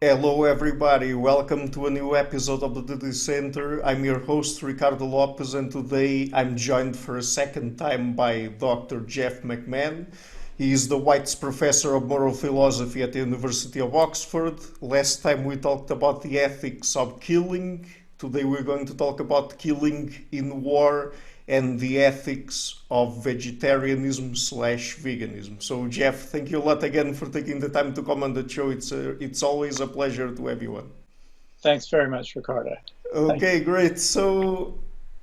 Hello, everybody. Welcome to a new episode of the Dissenter. I'm your host, Ricardo Lopes, and today I'm joined for a second time by Dr. Jeff McMahan. He is the White's Professor of Moral Philosophy at the University of Oxford. Last time we talked about the ethics of killing. Today we're going to talk about killing in war and the ethics of vegetarianism slash veganism. So Jeff, thank you a lot again for taking the time to come on the show. It's always a pleasure to have you on. Thanks very much, Ricardo. Okay, great. So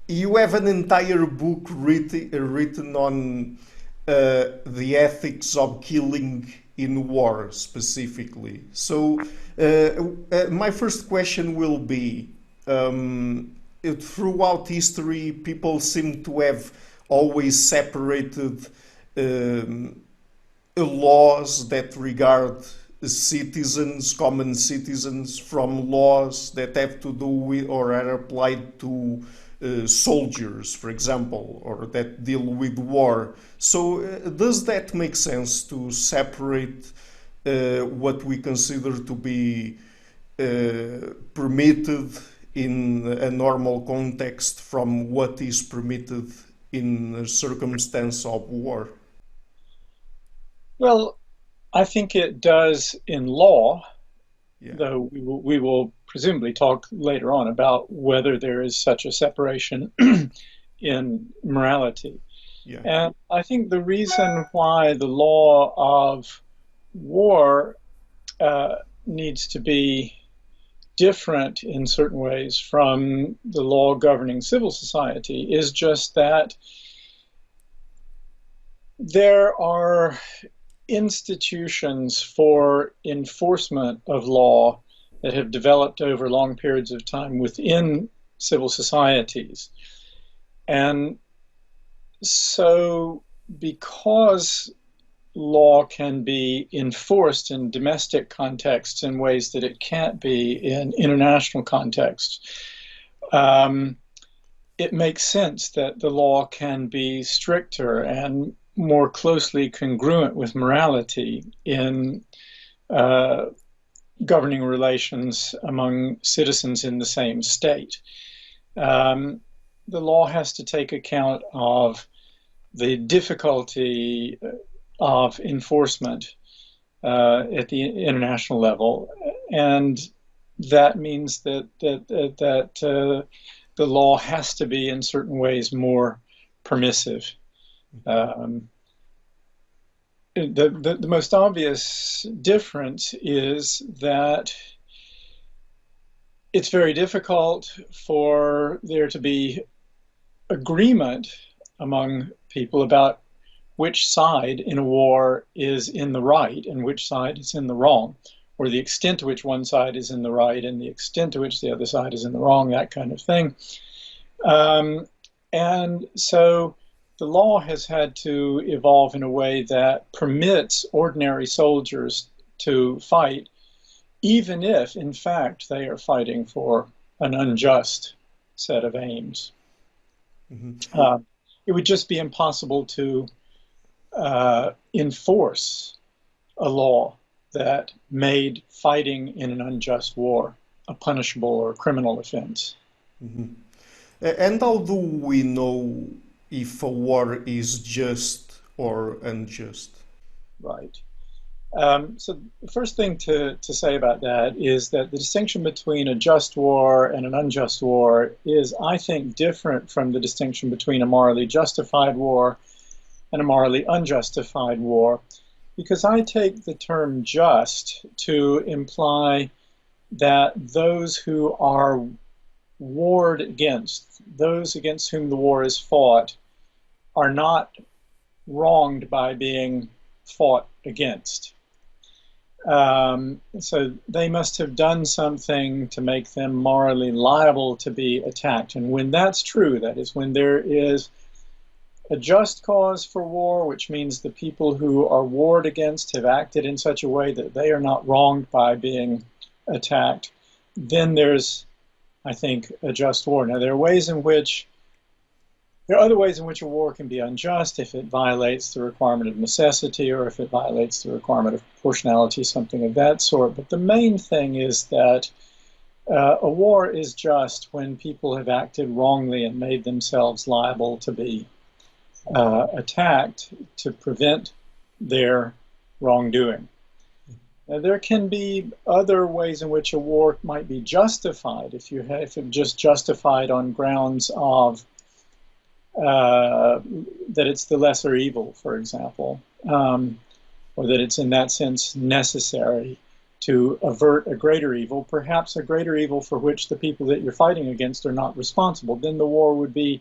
you have an entire book written on the ethics of killing in war specifically. So my first question will be, throughout history, people seem to have always separated laws that regard citizens, common citizens, from laws that have to do with or are applied to soldiers, for example, or that deal with war. So does that make sense to separate what we consider to be permitted in a normal context from what is permitted in a circumstance of war? Well, I think it does in law, Yeah, though we will presumably talk later on about whether there is such a separation in morality. yeah. And I think the reason why the law of war needs to be different in certain ways from the law governing civil society is just that there are institutions for enforcement of law that have developed over long periods of time within civil societies. And so, because law can be enforced in domestic contexts in ways that it can't be in international contexts, it makes sense that the law can be stricter and more closely congruent with morality in governing relations among citizens in the same state. The law has to take account of the difficulty of enforcement at the international level, and that means that the law has to be in certain ways more permissive. The most obvious difference is that it's very difficult for there to be agreement among people about which side in a war is in the right and which side is in the wrong, or the extent to which one side is in the right and the extent to which the other side is in the wrong, that kind of thing. And so the law has had to evolve in a way that permits ordinary soldiers to fight, even if, in fact, they are fighting for an unjust set of aims. Mm-hmm. It would just be impossible to enforce a law that made fighting in an unjust war a punishable or criminal offense. Mm-hmm. And how do we know if a war is just or unjust? Right. So the first thing to say about that is that the distinction between a just war and an unjust war is, I think, different from the distinction between a morally justified war and a morally unjustified war, because I take the term just to imply that those who are warred against, those against whom the war is fought, are not wronged by being fought against. So they must have done something to make them morally liable to be attacked. And when that's true, that is, when there is a just cause for war, which means the people who are warred against have acted in such a way that they are not wronged by being attacked, then there's, I think, a just war. Now, there are other ways in which a war can be unjust if it violates the requirement of necessity or if it violates the requirement of proportionality, something of that sort. But the main thing is that a war is just when people have acted wrongly and made themselves liable to be attacked to prevent their wrongdoing. Now, there can be other ways in which a war might be justified if it just justified on grounds of that it's the lesser evil, for example, or that it's in that sense necessary to avert a greater evil, perhaps a greater evil for which the people that you're fighting against are not responsible. Then the war would be,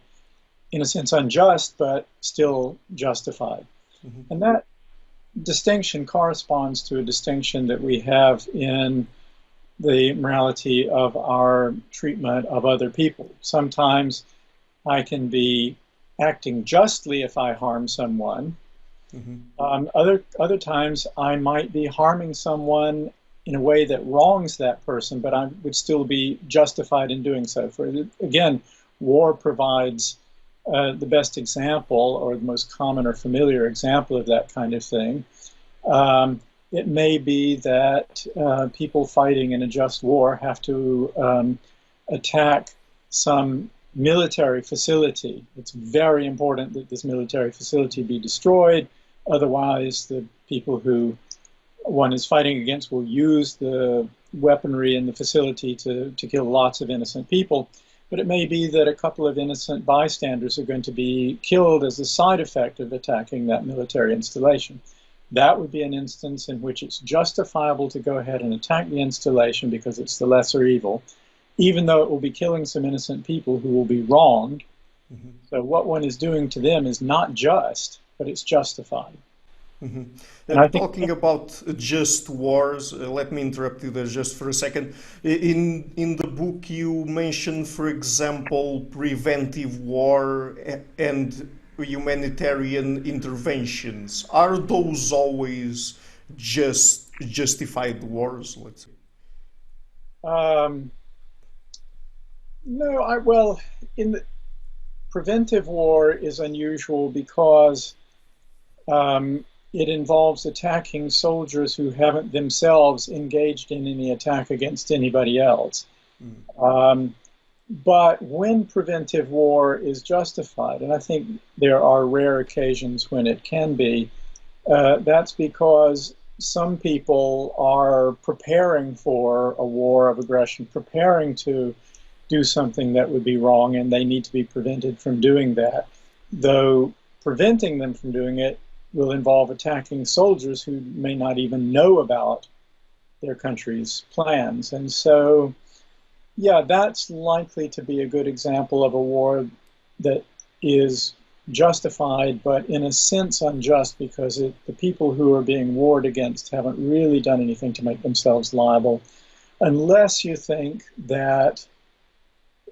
in a sense, unjust, but still justified. Mm-hmm. And that distinction corresponds to a distinction that we have in the morality of our treatment of other people. Sometimes I can be acting justly if I harm someone. Mm-hmm. Other times I might be harming someone in a way that wrongs that person, but I would still be justified in doing so. Again, war provides the best example, or the most common or familiar example of that kind of thing. It may be that people fighting in a just war have to attack some military facility. It's very important that this military facility be destroyed. Otherwise, the people who one is fighting against will use the weaponry in the facility to kill lots of innocent people. But it may be that a couple of innocent bystanders are going to be killed as a side effect of attacking that military installation. That would be an instance in which it's justifiable to go ahead and attack the installation because it's the lesser evil, even though it will be killing some innocent people who will be wronged. Mm-hmm. So what one is doing to them is not just, but it's justified. Mm-hmm. And talking about just wars, let me interrupt you there just for a second. In the book you mention, for example, preventive war and humanitarian interventions. Are those always just justified wars, let's say? No, well, in the preventive war is unusual because it involves attacking soldiers who haven't themselves engaged in any attack against anybody else. Mm. But when preventive war is justified, and I think there are rare occasions when it can be, that's because some people are preparing for a war of aggression, preparing to do something that would be wrong, and they need to be prevented from doing that. Though preventing them from doing it will involve attacking soldiers who may not even know about their country's plans. And so, yeah, that's likely to be a good example of a war that is justified, but in a sense unjust, because the people who are being warred against haven't really done anything to make themselves liable, unless you think that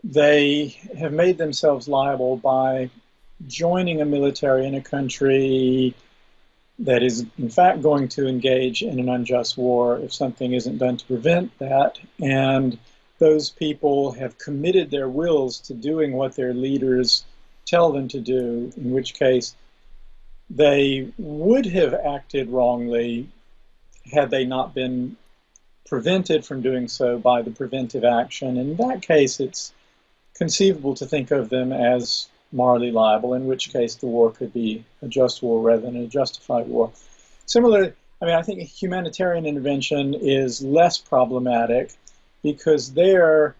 they have made themselves liable by joining a military in a country that is in fact going to engage in an unjust war if something isn't done to prevent that, and those people have committed their wills to doing what their leaders tell them to do, in which case they would have acted wrongly had they not been prevented from doing so by the preventive action. In that case, it's conceivable to think of them as morally liable, in which case the war could be a just war rather than a justified war. Similarly, I think humanitarian intervention is less problematic because there,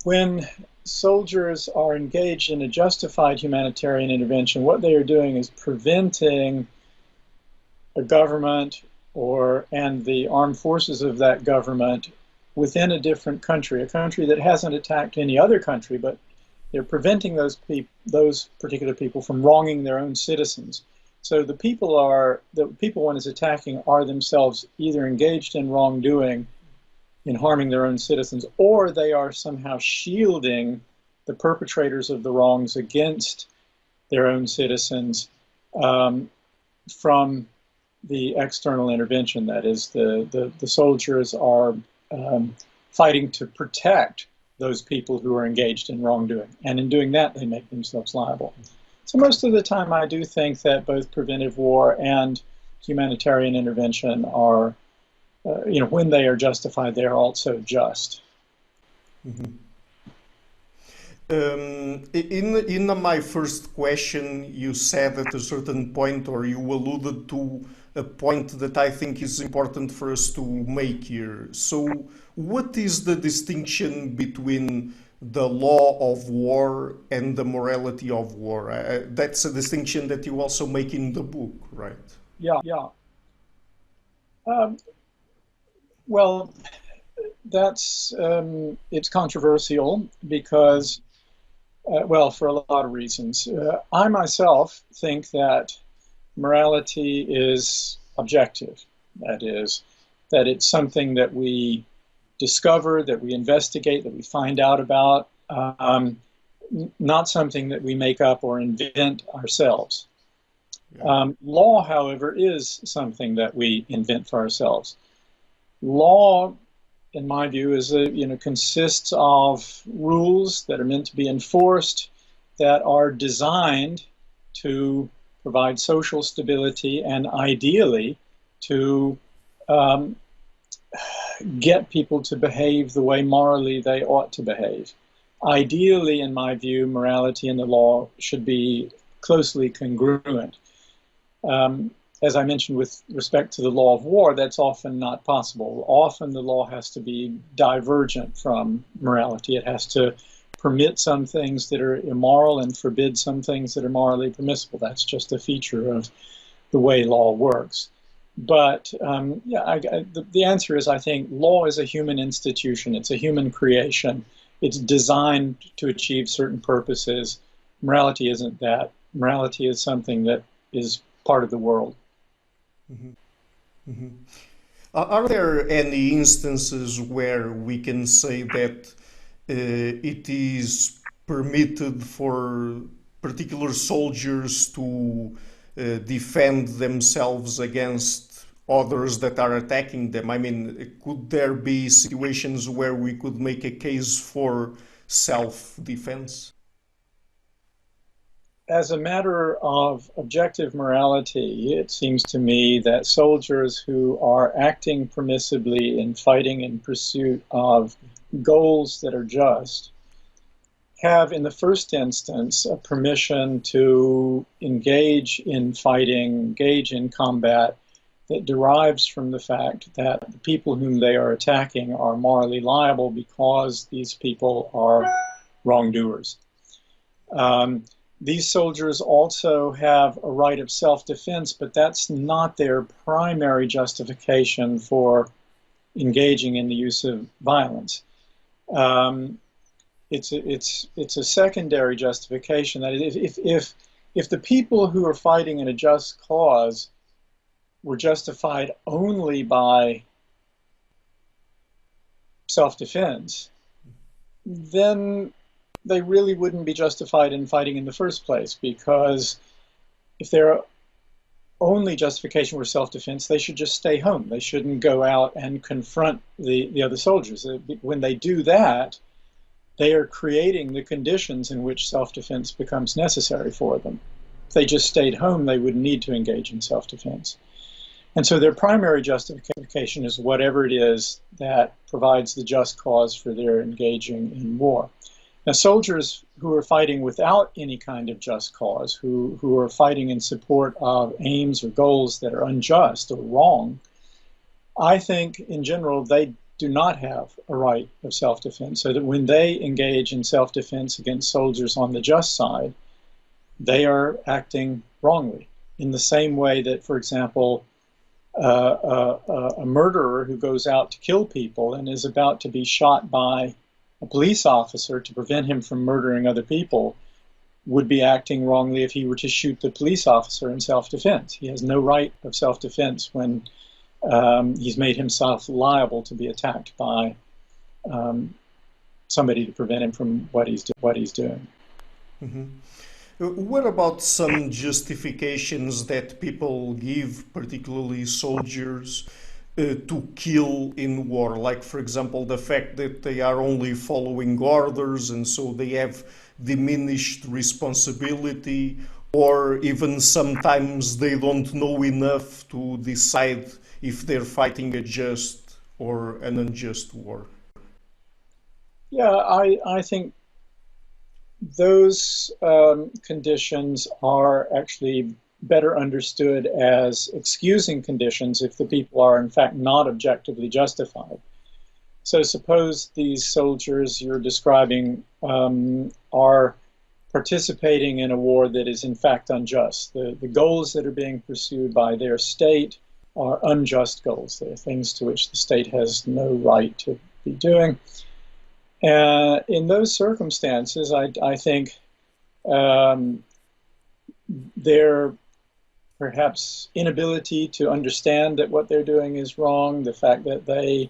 when soldiers are engaged in a justified humanitarian intervention, what they are doing is preventing a government and the armed forces of that government within a different country, a country that hasn't attacked any other country, but they're preventing those particular people from wronging their own citizens. So the people one is attacking are themselves either engaged in wrongdoing, in harming their own citizens, or they are somehow shielding the perpetrators of the wrongs against their own citizens from the external intervention. That is, the soldiers are fighting to protect those people who are engaged in wrongdoing. And in doing that, they make themselves liable. So most of the time, I do think that both preventive war and humanitarian intervention are, when they are justified, they are also just. Mhm. In my first question, you said at a certain point, or you alluded to a point that I think is important for us to make here. So, what is the distinction between the law of war and the morality of war? That's a distinction that you also make in the book, right? Yeah, yeah. Um, well, that's it's controversial because, for a lot of reasons. I myself think that morality is objective. That is, that it's something that we discover, that we investigate, that we find out about, not something that we make up or invent ourselves. Yeah. Law, however, is something that we invent for ourselves. Law, in my view, consists of rules that are meant to be enforced, that are designed to provide social stability and ideally to get people to behave the way morally they ought to behave. Ideally, in my view, morality and the law should be closely congruent. As I mentioned with respect to the law of war, that's often not possible. Often the law has to be divergent from morality. It has to permit some things that are immoral and forbid some things that are morally permissible. That's just a feature of the way law works. But the answer is, I think, law is a human institution. It's a human creation. It's designed to achieve certain purposes. Morality isn't that. Morality is something that is part of the world. Mhm. Mhm. Are there any instances where we can say that it is permitted for particular soldiers to defend themselves against others that are attacking them? I mean, could there be situations where we could make a case for self-defense? As a matter of objective morality, it seems to me that soldiers who are acting permissibly in fighting in pursuit of goals that are just have, in the first instance, a permission to engage in fighting, engage in combat that derives from the fact that the people whom they are attacking are morally liable because these people are wrongdoers. These soldiers also have a right of self-defense, but that's not their primary justification for engaging in the use of violence. It's a secondary justification. That if the people who are fighting in a just cause were justified only by self-defense, then they really wouldn't be justified in fighting in the first place, because if their only justification were self-defense, they should just stay home. They shouldn't go out and confront the other soldiers. When they do that, they are creating the conditions in which self-defense becomes necessary for them. If they just stayed home, they wouldn't need to engage in self-defense. And so their primary justification is whatever it is that provides the just cause for their engaging in war. Now, soldiers who are fighting without any kind of just cause, who are fighting in support of aims or goals that are unjust or wrong, I think in general they do not have a right of self-defense, so that when they engage in self-defense against soldiers on the just side, they are acting wrongly. In the same way that, for example, a murderer who goes out to kill people and is about to be shot by a police officer to prevent him from murdering other people would be acting wrongly if he were to shoot the police officer in self-defense. He has no right of self-defense when he's made himself liable to be attacked by somebody to prevent him from what he's doing. Mhm. What about some justifications that people give, particularly soldiers, to kill in war? Like, for example, the fact that they are only following orders and so they have diminished responsibility, or even sometimes they don't know enough to decide if they're fighting a just or an unjust war. Yeah, I think those conditions are actually better understood as excusing conditions if the people are in fact not objectively justified. So suppose these soldiers you're describing are participating in a war that is in fact unjust. The goals that are being pursued by their state are unjust goals. They're things to which the state has no right to be doing. In those circumstances, I think their perhaps inability to understand that what they're doing is wrong, the fact that they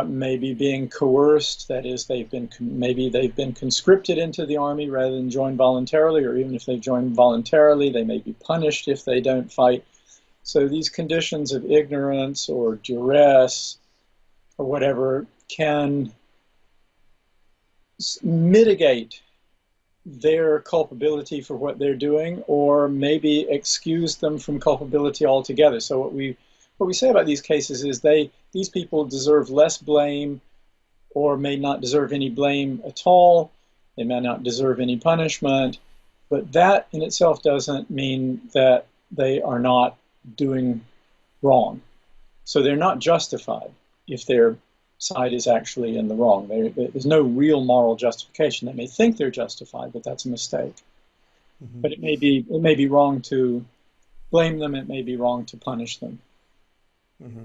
may be being coerced, that is, maybe they've been conscripted into the army rather than join voluntarily, or even if they join voluntarily, they may be punished if they don't fight. So these conditions of ignorance or duress or whatever can mitigate their culpability for what they're doing, or maybe excuse them from culpability altogether. So what we say about these cases is these people deserve less blame, or may not deserve any blame at all. They may not deserve any punishment, but that in itself doesn't mean that they are not doing wrong. So they're not justified if their side is actually in the wrong. There's no real moral justification. They may think they're justified, but that's a mistake. Mm-hmm. But it may be wrong to blame them. It may be wrong to punish them. Mm-hmm.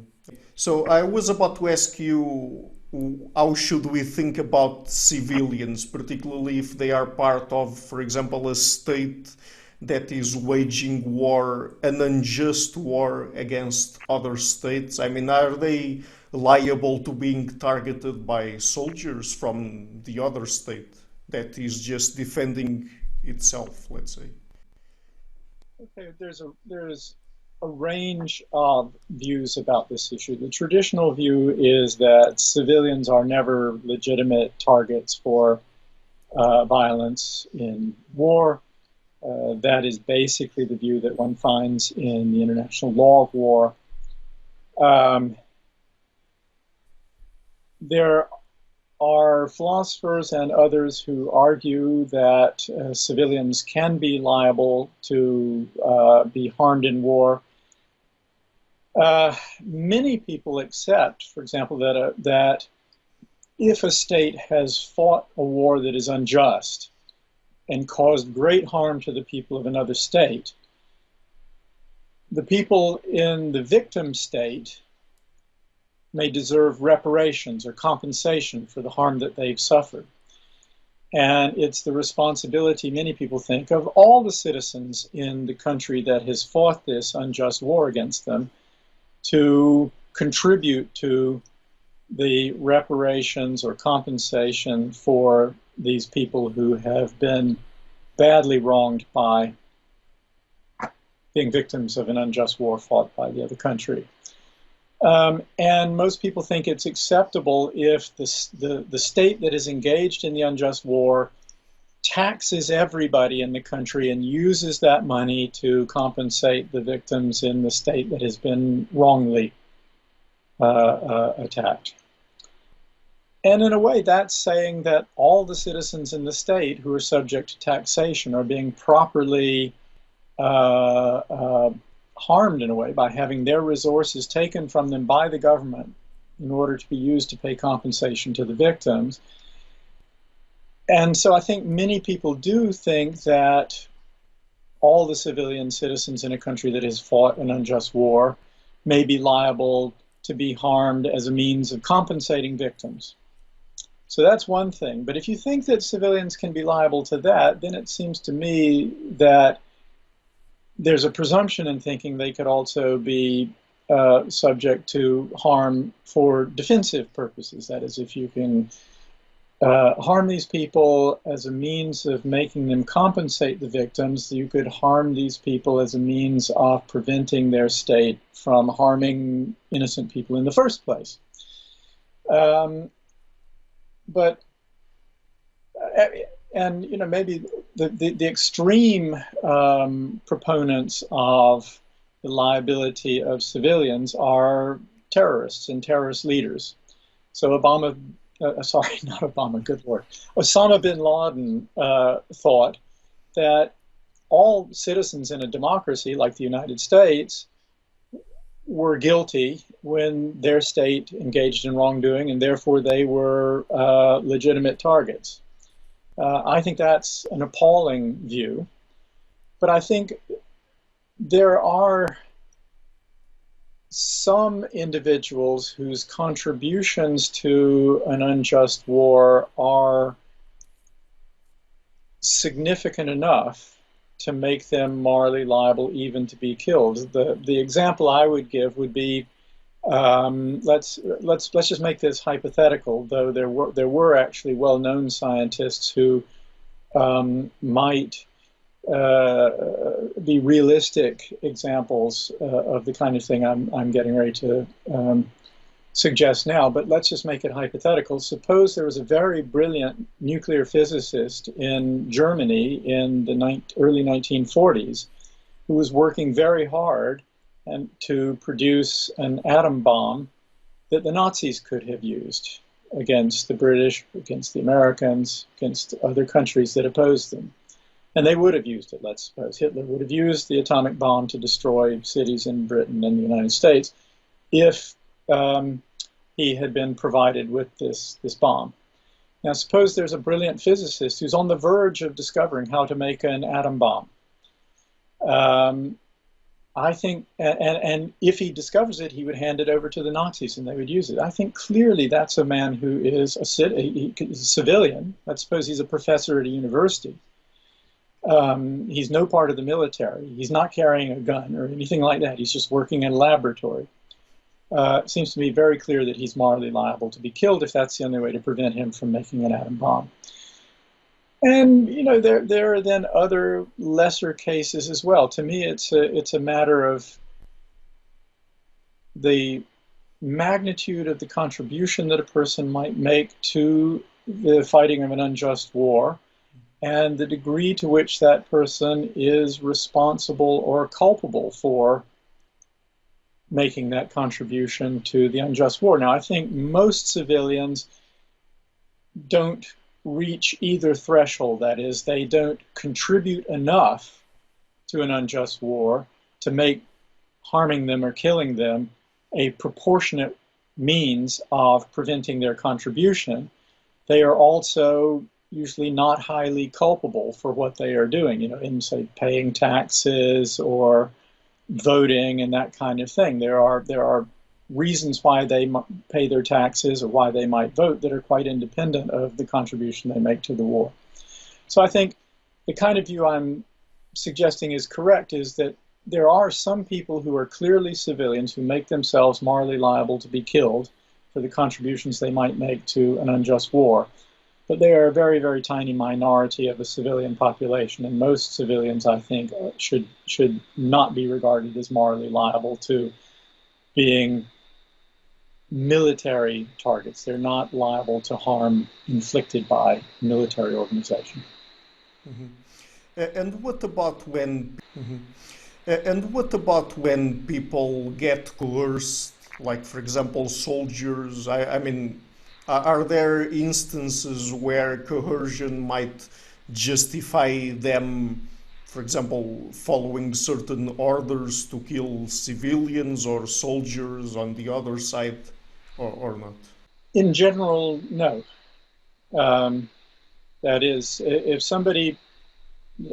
So I was about to ask you, how should we think about civilians, particularly if they are part of, for example, a state that is waging war, an unjust war against other states? I mean, are they liable to being targeted by soldiers from the other state that is just defending itself, let's say? Okay, there's a range of views about this issue. The traditional view is that civilians are never legitimate targets for violence in war. That is basically the view that one finds in the international law of war. There are philosophers and others who argue that civilians can be liable to be harmed in war. Many people accept, for example, that if a state has fought a war that is unjust and caused great harm to the people of another state, the people in the victim state may deserve reparations or compensation for the harm that they've suffered. And it's the responsibility, many people think, of all the citizens in the country that has fought this unjust war against them to contribute to the reparations or compensation for these people who have been badly wronged by being victims of an unjust war fought by the other country. And most people think it's acceptable if the state that is engaged in the unjust war taxes everybody in the country and uses that money to compensate the victims in the state that has been wrongly attacked. And in a way, that's saying that all the citizens in the state who are subject to taxation are being properly harmed in a way by having their resources taken from them by the government in order to be used to pay compensation to the victims. And so I think many people do think that all the civilian citizens in a country that has fought an unjust war may be liable to be harmed as a means of compensating victims. So that's one thing. But if you think that civilians can be liable to that, then it seems to me that there's a presumption in thinking they could also be subject to harm for defensive purposes. That is, if you can harm these people as a means of making them compensate the victims, you could harm these people as a means of preventing their state from harming innocent people in the first place. And maybe the extreme proponents of the liability of civilians are terrorists and terrorist leaders. So sorry, not Obama, good Lord. Osama bin Laden thought that all citizens in a democracy like the United States were guilty when their state engaged in wrongdoing, and therefore they were legitimate targets. I think that's an appalling view, but I think there are some individuals whose contributions to an unjust war are significant enough to make them morally liable even to be killed. The example I would give would be, let's just make this hypothetical, though there were actually well-known scientists who might be realistic examples of the kind of thing I'm getting ready to suggest now, but let's just make it hypothetical. Suppose there was a very brilliant nuclear physicist in Germany in the early 1940s who was working very hard to produce an atom bomb that the Nazis could have used against the British, against the Americans, against other countries that opposed them. And they would have used it, let's suppose. Hitler would have used the atomic bomb to destroy cities in Britain and the United States if he had been provided with this bomb. Now, suppose there's a brilliant physicist who's on the verge of discovering how to make an atom bomb. I think, and if he discovers it, he would hand it over to the Nazis and they would use it. I think clearly that's a man who is a civilian. Let's suppose he's a professor at a university. He's no part of the military. He's not carrying a gun or anything like that. He's just working in a laboratory. It seems to me very clear that he's morally liable to be killed if that's the only way to prevent him from making an atom bomb. And there are then other lesser cases as well. To me, it's a matter of the magnitude of the contribution that a person might make to the fighting of an unjust war, and the degree to which that person is responsible or culpable for making that contribution to the unjust war. Now, I think most civilians don't reach either threshold. That is, they don't contribute enough to an unjust war to make harming them or killing them a proportionate means of preventing their contribution. They are also usually not highly culpable for what they are doing, in, say, paying taxes or voting and that kind of thing. There are reasons why they pay their taxes or why they might vote that are quite independent of the contribution they make to the war. So I think the kind of view I'm suggesting is correct, is that there are some people who are clearly civilians who make themselves morally liable to be killed for the contributions they might make to an unjust war. But they are a very, very tiny minority of the civilian population, and most civilians, I think, should not be regarded as morally liable to being military targets. They're not liable to harm inflicted by military organization. Mm-hmm. And what about when? Mm-hmm. And what about when people get coerced, like, for example, soldiers? I mean, are there instances where coercion might justify them, for example, following certain orders to kill civilians or soldiers on the other side, or not? In general, no. That is, if somebody,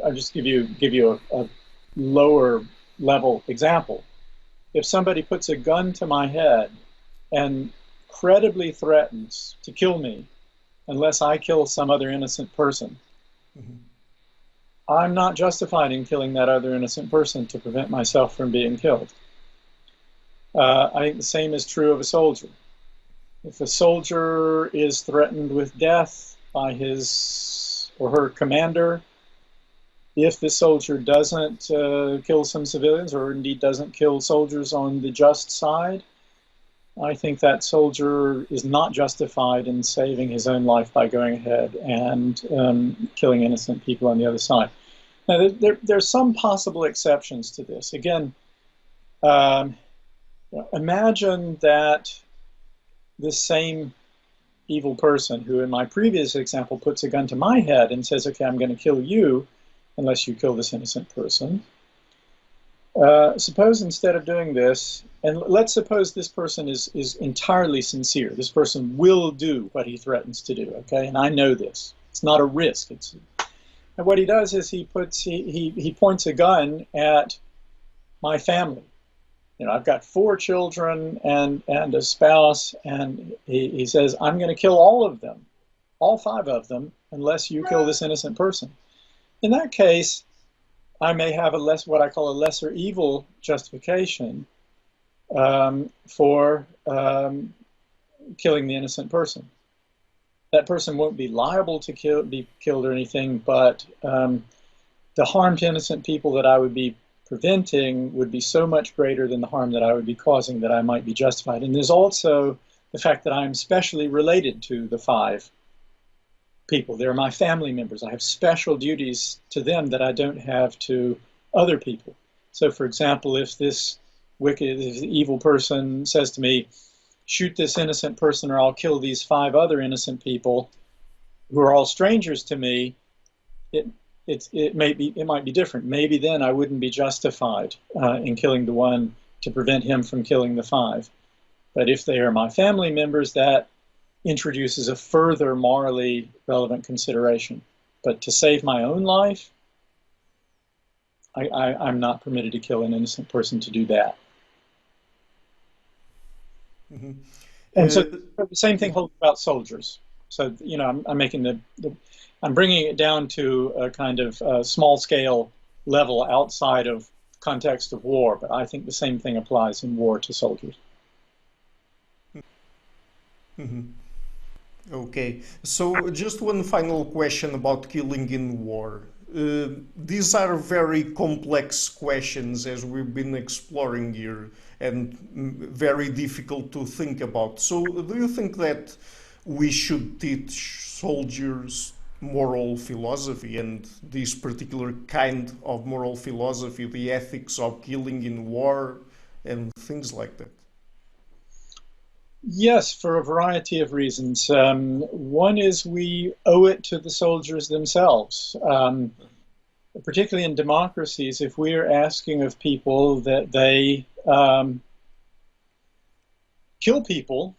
I'll just give you a lower level example. If somebody puts a gun to my head and credibly threatens to kill me unless I kill some other innocent person, mm-hmm. I'm not justified in killing that other innocent person to prevent myself from being killed. I think the same is true of a soldier. If a soldier is threatened with death by his or her commander, if the soldier doesn't kill some civilians, or indeed doesn't kill soldiers on the just side, I think that soldier is not justified in saving his own life by going ahead and killing innocent people on the other side. Now, there's some possible exceptions to this. Again, um, imagine that this same evil person who, in my previous example, puts a gun to my head and says, okay, I'm going to kill you unless you kill this innocent person. Suppose instead of doing this, and let's suppose this person is entirely sincere. This person will do what he threatens to do, okay? And I know this. It's not a risk. And what he does is he points a gun at my family. You know, I've got 4 children and a spouse, and he says, I'm going to kill all of them, all 5 of them, unless you kill this innocent person. In that case, I may have what I call a lesser evil justification for killing the innocent person. That person won't be liable to be killed or anything, but the harm to innocent people that I would be preventing would be so much greater than the harm that I would be causing that I might be justified. And there's also the fact that I'm specially related to the 5 people. They're my family members. I have special duties to them that I don't have to other people. So, for example, if this evil person says to me, shoot this innocent person or I'll kill these 5 other innocent people who are all strangers to me, it might be different. Maybe then I wouldn't be justified in killing the one to prevent him from killing the 5. But if they are my family members, that introduces a further morally relevant consideration. But to save my own life, I'm not permitted to kill an innocent person to do that. Mm-hmm. And so the same thing holds about soldiers. So, you know, I'm bringing it down to a kind of small scale level outside of context of war, but I think the same thing applies in war to soldiers. Mm-hmm. Okay, so just one final question about killing in war. These are very complex questions as we've been exploring here and very difficult to think about. So do you think that we should teach soldiers moral philosophy and this particular kind of moral philosophy, the ethics of killing in war and things like that? Yes, for a variety of reasons. One is we owe it to the soldiers themselves. Particularly in democracies, if we are asking of people that they kill people,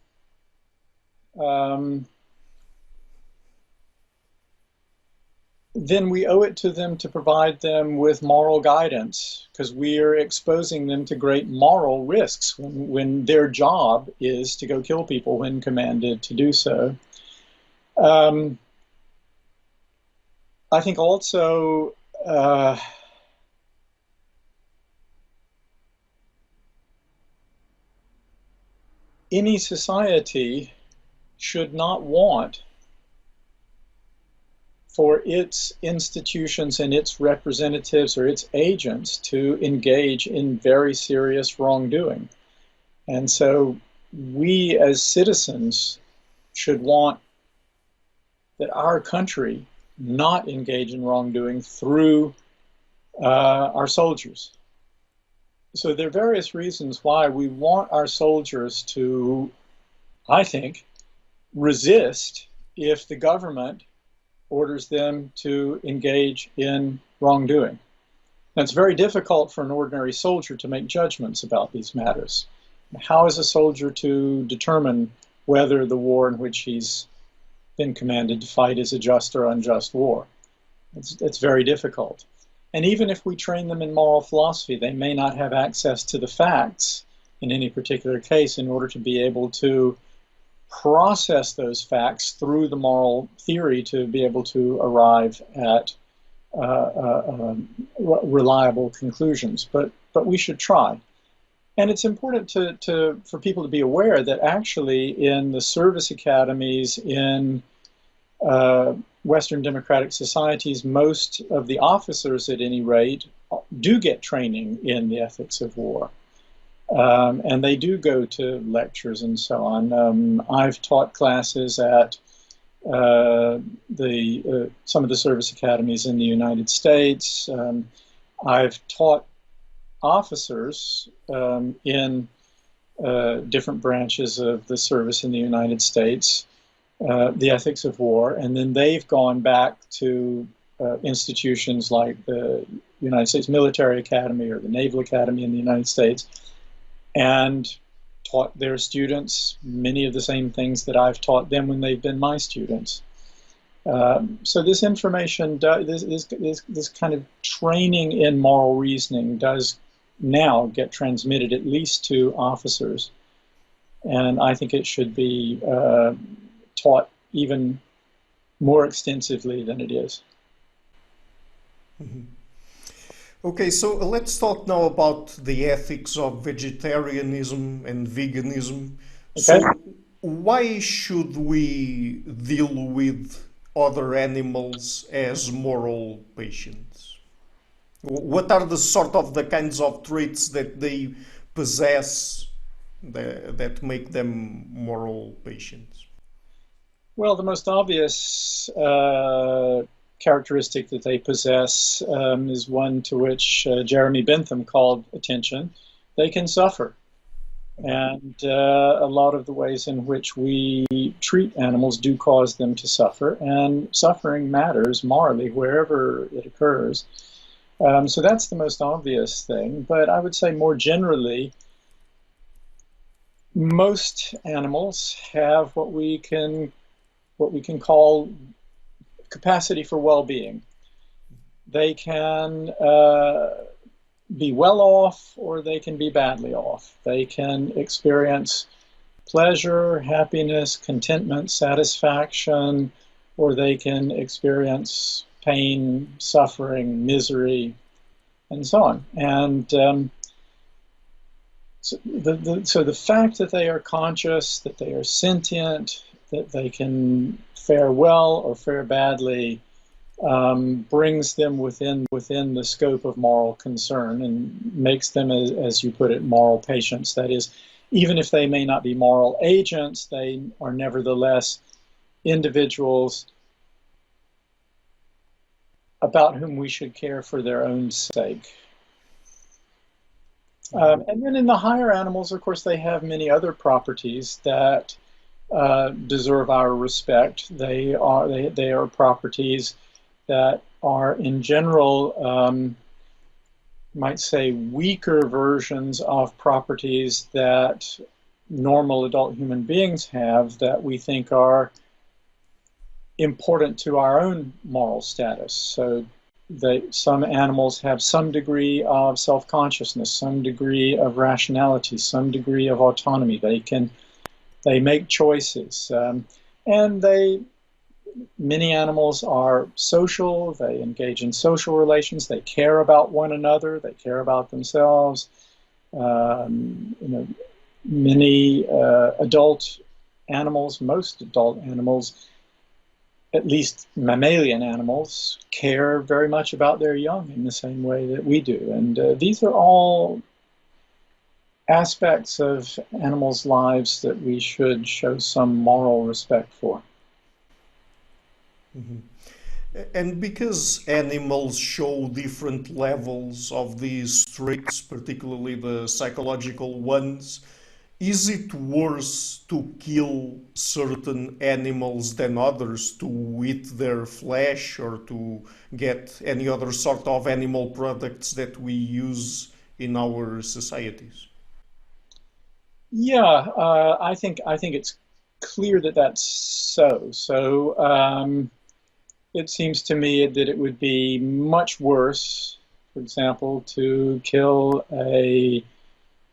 then we owe it to them to provide them with moral guidance, because we are exposing them to great moral risks when their job is to go kill people when commanded to do so. I think also any society should not want for its institutions and its representatives or its agents to engage in very serious wrongdoing. And so we as citizens should want that our country not engage in wrongdoing through our soldiers. So there are various reasons why we want our soldiers to, I think, resist if the government orders them to engage in wrongdoing. Now, it's very difficult for an ordinary soldier to make judgments about these matters. How is a soldier to determine whether the war in which he's been commanded to fight is a just or unjust war? It's very difficult. And even if we train them in moral philosophy, they may not have access to the facts in any particular case in order to be able to process those facts through the moral theory to be able to arrive at reliable conclusions. But we should try. And it's important for people to be aware that actually in the service academies in Western democratic societies, most of the officers at any rate do get training in the ethics of war. And they do go to lectures and so on. I've taught classes at some of the service academies in the United States. I've taught officers in different branches of the service in the United States, the ethics of war, and then they've gone back to institutions like the United States Military Academy or the Naval Academy in the United States, and taught their students many of the same things that I've taught them when they've been my students. So this information, this kind of training in moral reasoning does now get transmitted at least to officers. And I think it should be taught even more extensively than it is. Mm-hmm. Okay, so let's talk now about the ethics of vegetarianism and veganism. Okay. So why should we deal with other animals as moral patients? What are the kinds of traits that they possess that make them moral patients? Well, the most obvious characteristic that they possess is one to which Jeremy Bentham called attention. They can suffer. And a lot of the ways in which we treat animals do cause them to suffer, and suffering matters morally wherever it occurs. So that's the most obvious thing. But I would say more generally, most animals have what we can call capacity for well-being. They can be well off, or they can be badly off. They can experience pleasure, happiness, contentment, satisfaction, or they can experience pain, suffering, misery, and so on. And so the fact that they are conscious, that they are sentient, that they can fare well or fare badly, brings them within the scope of moral concern and makes them, as you put it, moral patients. That is, even if they may not be moral agents, they are nevertheless individuals about whom we should care for their own sake. And then in the higher animals, of course, they have many other properties that deserve our respect. They are properties that are, in general, might say, weaker versions of properties that normal adult human beings have that we think are important to our own moral status. So some animals have some degree of self-consciousness, some degree of rationality, some degree of autonomy. They make choices, and many animals are social. They engage in social relations. They care about one another. They care about themselves. Many adult animals, most adult animals, at least mammalian animals, care very much about their young in the same way that we do. And these are all aspects of animals' lives that we should show some moral respect for. Mm-hmm. And because animals show different levels of these traits, particularly the psychological ones, is it worse to kill certain animals than others, to eat their flesh or to get any other sort of animal products that we use in our societies? Yeah, I think it's clear that that's so. So it seems to me that it would be much worse, for example, to kill a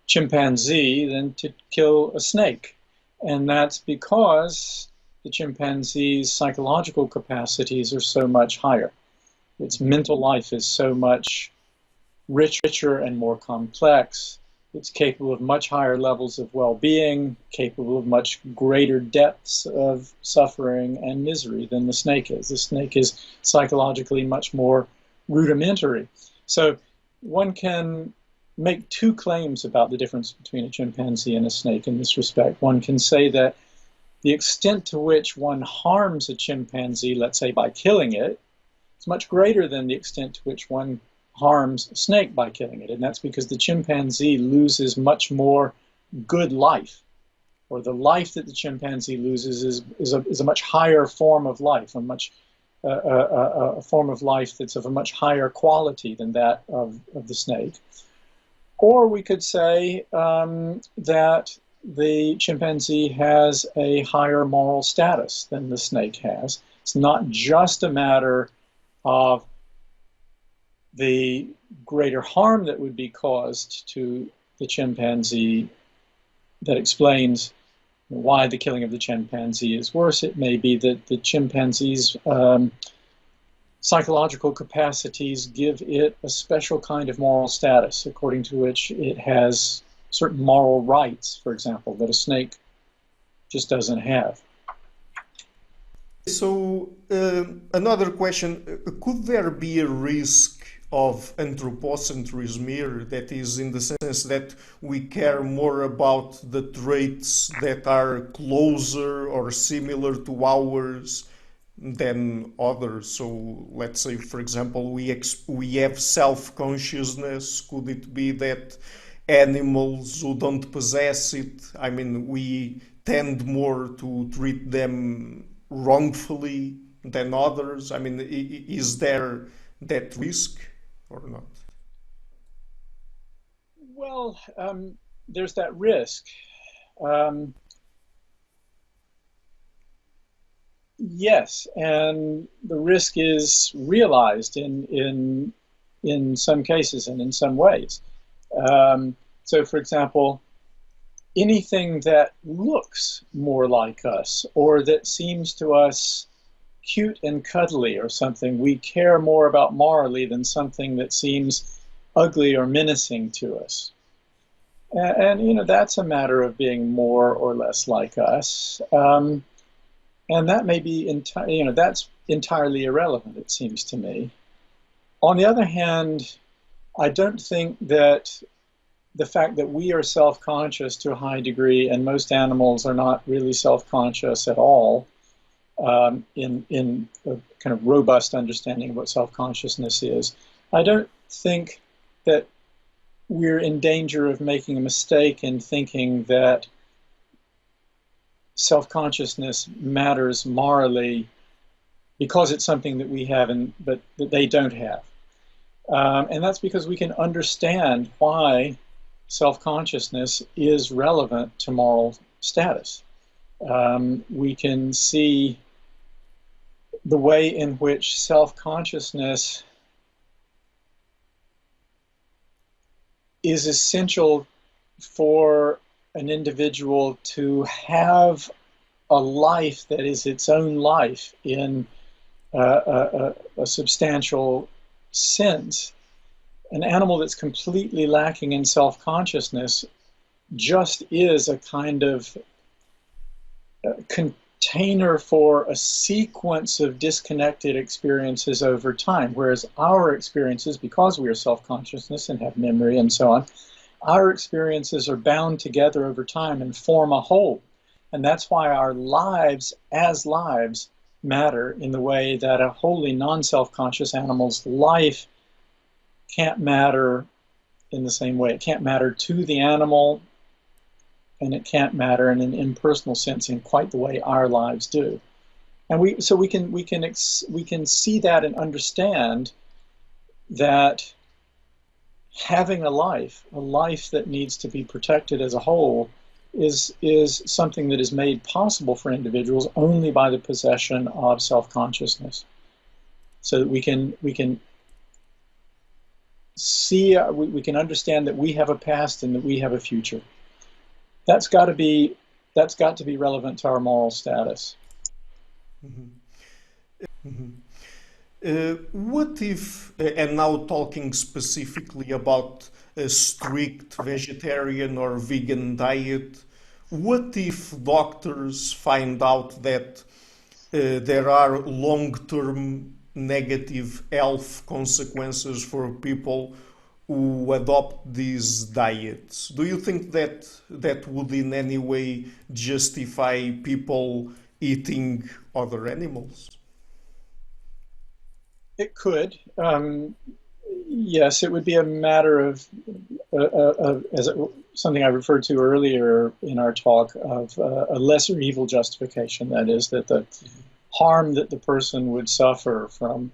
chimpanzee than to kill a snake. And that's because the chimpanzee's psychological capacities are so much higher. Its mental life is so much richer and more complex. It's capable of much higher levels of well-being, capable of much greater depths of suffering and misery than the snake is. The snake is psychologically much more rudimentary. So one can make two claims about the difference between a chimpanzee and a snake in this respect. One can say that the extent to which one harms a chimpanzee, let's say by killing it, is much greater than the extent to which one harms a snake by killing it. And that's because the chimpanzee loses much more good life, or the life that the chimpanzee loses is a much higher form of life, a form of life that's of a much higher quality than that of the snake. Or we could say that the chimpanzee has a higher moral status than the snake has. It's not just a matter of the greater harm that would be caused to the chimpanzee that explains why the killing of the chimpanzee is worse. It may be that the chimpanzee's psychological capacities give it a special kind of moral status, according to which it has certain moral rights, for example, that a snake just doesn't have. So, another question, could there be a risk of anthropocentrism here, that is, in the sense that we care more about the traits that are closer or similar to ours than others? So, let's say, for example, we have self-consciousness. Could it be that animals who don't possess it, I mean, we tend more to treat them wrongfully than others? I mean, is there that risk or not? Well, there's that risk. Um, yes, and the risk is realized in some cases and in some ways. So, for example, anything that looks more like us or that seems to us cute and cuddly or something, we care more about morally than something that seems ugly or menacing to us. And that's a matter of being more or less like us. And that may be, that's entirely irrelevant, it seems to me. On the other hand, I don't think that the fact that we are self-conscious to a high degree and most animals are not really self-conscious at all, in a kind of robust understanding of what self-consciousness is, I don't think that we're in danger of making a mistake in thinking that self-consciousness matters morally because it's something that we have but that they don't have. And that's because we can understand why self-consciousness is relevant to moral status. We can see the way in which self-consciousness is essential for an individual to have a life that is its own life in a substantial sense. An animal that's completely lacking in self-consciousness just is a kind of container for a sequence of disconnected experiences over time, whereas our experiences, because we are self-consciousness and have memory and so on, our experiences are bound together over time and form a whole. And that's why our lives as lives matter in the way that a wholly non-self-conscious animal's life can't matter in the same way. It can't matter to the animal, and it can't matter in an impersonal sense in quite the way our lives do. And we can see that and understand that having a life that needs to be protected as a whole, is something that is made possible for individuals only by the possession of self-consciousness. So that we can see, we can understand that we have a past and that we have a future. That's got to be relevant to our moral status. Mhm. Mhm. What if, and now talking specifically about a strict vegetarian or vegan diet, what if doctors find out that there are long-term negative health consequences for people who adopt these diets. Do you think that that would in any way justify people eating other animals? It could. Yes, it would be a matter of, something I referred to earlier in our talk, of a lesser evil justification. That is, that the harm that the person would suffer from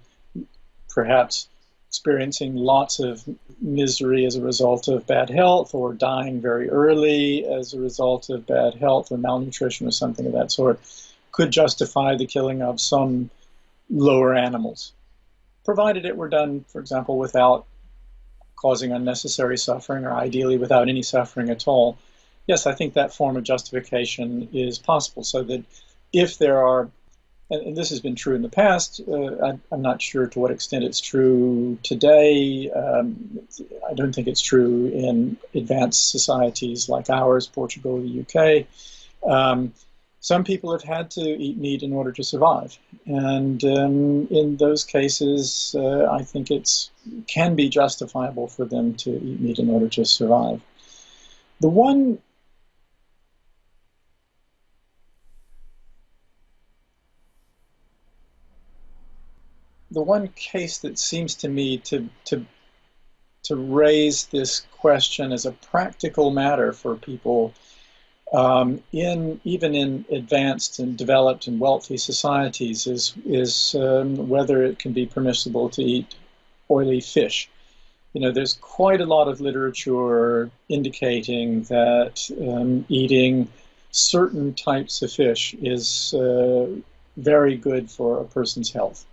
perhaps experiencing lots of misery as a result of bad health, or dying very early as a result of bad health or malnutrition or something of that sort, could justify the killing of some lower animals, provided it were done, for example, without causing unnecessary suffering, or ideally without any suffering at all. Yes, I think that form of justification is possible, so that if there are, and this has been true in the past, I'm not sure to what extent it's true today. I don't think it's true in advanced societies like ours, Portugal, the UK. Some people have had to eat meat in order to survive. And in those cases, I think it can be justifiable for them to eat meat in order to survive. The one case that seems to me to raise this question as a practical matter for people, even in advanced and developed and wealthy societies, is whether it can be permissible to eat oily fish. You know, there's quite a lot of literature indicating that eating certain types of fish is very good for a person's health.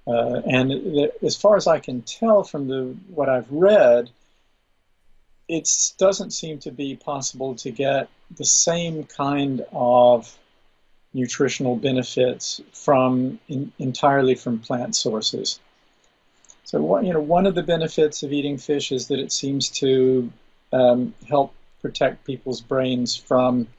And as far as I can tell from what I've read, it doesn't seem to be possible to get the same kind of nutritional benefits entirely from plant sources. So one of the benefits of eating fish is that it seems to help protect people's brains from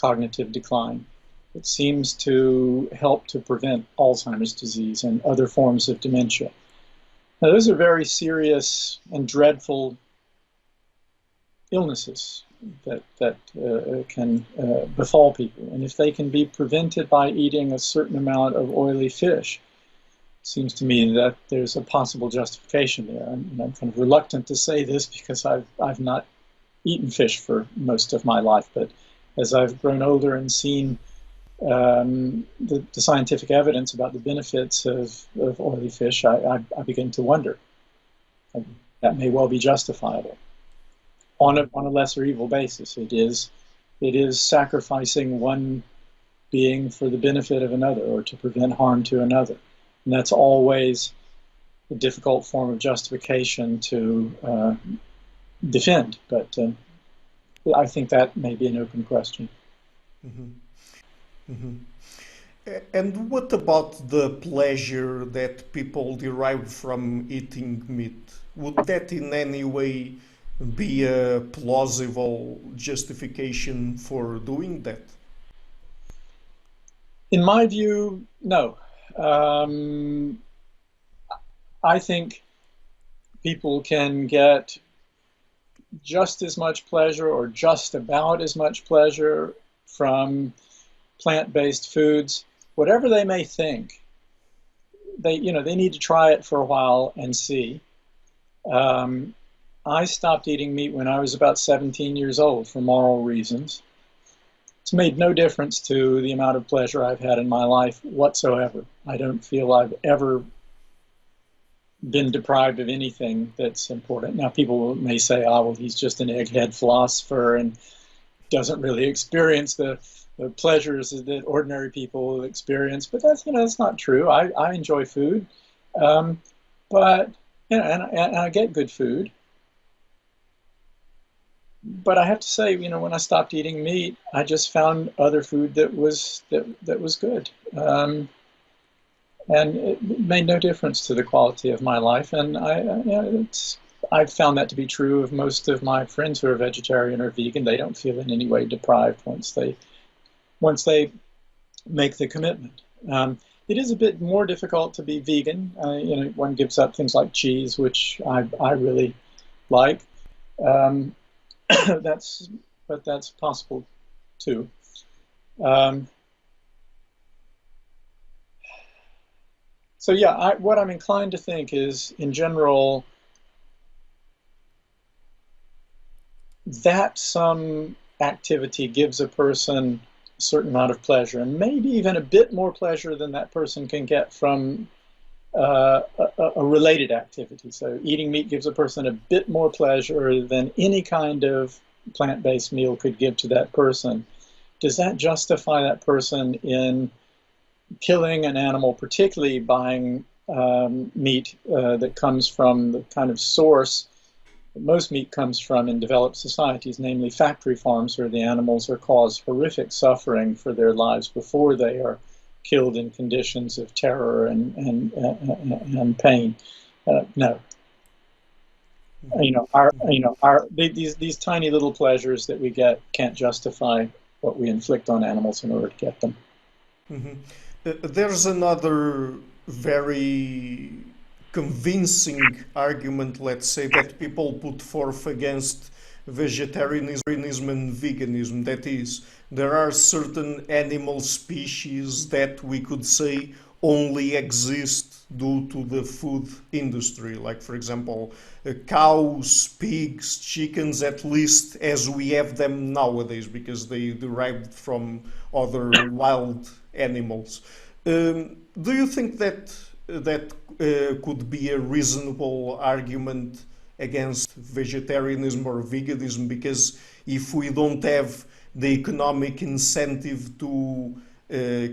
cognitive decline. It seems to help to prevent Alzheimer's disease and other forms of dementia. Now, those are very serious and dreadful illnesses that can befall people. And if they can be prevented by eating a certain amount of oily fish, it seems to me that there's a possible justification there. And I'm kind of reluctant to say this because I've not eaten fish for most of my life, but as I've grown older and seen the scientific evidence about the benefits of oily fish, I begin to wonder. That may well be justifiable on a lesser evil basis. It is sacrificing one being for the benefit of another, or to prevent harm to another. And that's always a difficult form of justification to defend. But I think that may be an open question. Mm-hmm. Mm-hmm. And what about the pleasure that people derive from eating meat? Would that in any way be a plausible justification for doing that? In my view, no. I think people can get just as much pleasure, or just about as much pleasure, from plant-based foods, whatever they may think. They need to try it for a while and see. I stopped eating meat when I was about 17 years old for moral reasons. It's made no difference to the amount of pleasure I've had in my life whatsoever. I don't feel I've ever been deprived of anything that's important. Now, people may say, oh, well, he's just an egghead philosopher and doesn't really experience the pleasures that ordinary people experience. But that's not true. I enjoy food, but and I get good food. But I have to say, when I stopped eating meat, I just found other food that was good, and it made no difference to the quality of my life. And I've found that to be true of most of my friends who are vegetarian or vegan. They don't feel in any way deprived once they make the commitment. It is a bit more difficult to be vegan. One gives up things like cheese, which I really like. Um, that's but that's possible too. Um, so yeah, what I'm inclined to think is, in general, that some activity gives a person a certain amount of pleasure, and maybe even a bit more pleasure than that person can get from a related activity. So eating meat gives a person a bit more pleasure than any kind of plant-based meal could give to that person. Does that justify that person in killing an animal, particularly buying meat that comes from the kind of source that most meat comes from in developed societies, namely factory farms, where the animals are caused horrific suffering for their lives before they are killed in conditions of terror and pain? No. These tiny little pleasures that we get can't justify what we inflict on animals in order to get them. Mhm. There's another very convincing argument, let's say, that people put forth against vegetarianism and veganism. That is, there are certain animal species that we could say only exist due to the food industry. Like, for example, cows, pigs, chickens, at least as we have them nowadays, because they derived from other wild animals. Do you think that could be a reasonable argument against vegetarianism or veganism? Because if we don't have the economic incentive to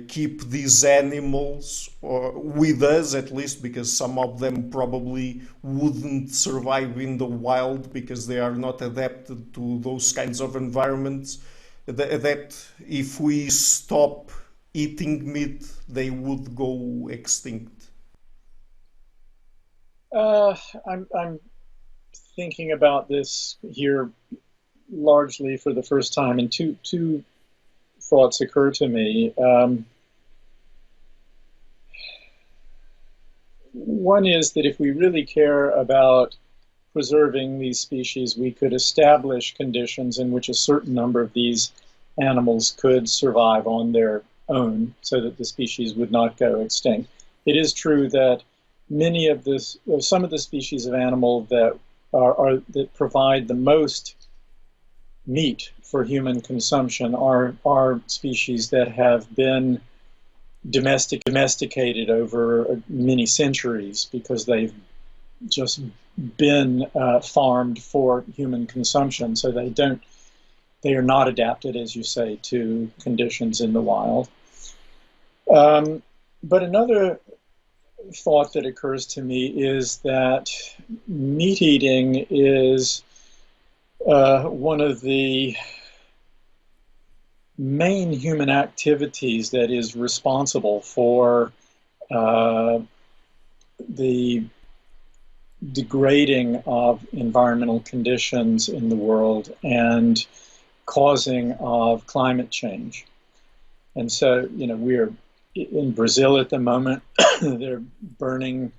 keep these animals, or with us at least, because some of them probably wouldn't survive in the wild because they are not adapted to those kinds of environments, that if we stop eating meat, they would go extinct. Uh, I'm thinking about this here largely for the first time, and two thoughts occur to me. One is that if we really care about preserving these species, we could establish conditions in which a certain number of these animals could survive on their own so that the species would not go extinct. It is true that some of the species of animal that provide the most meat for human consumption are species that have been domesticated over many centuries because they've just been farmed for human consumption. So they are not adapted, as you say, to conditions in the wild. But another thought that occurs to me is that meat eating is one of the main human activities that is responsible for the degrading of environmental conditions in the world and causing of climate change. And so, we're in Brazil at the moment. They're burning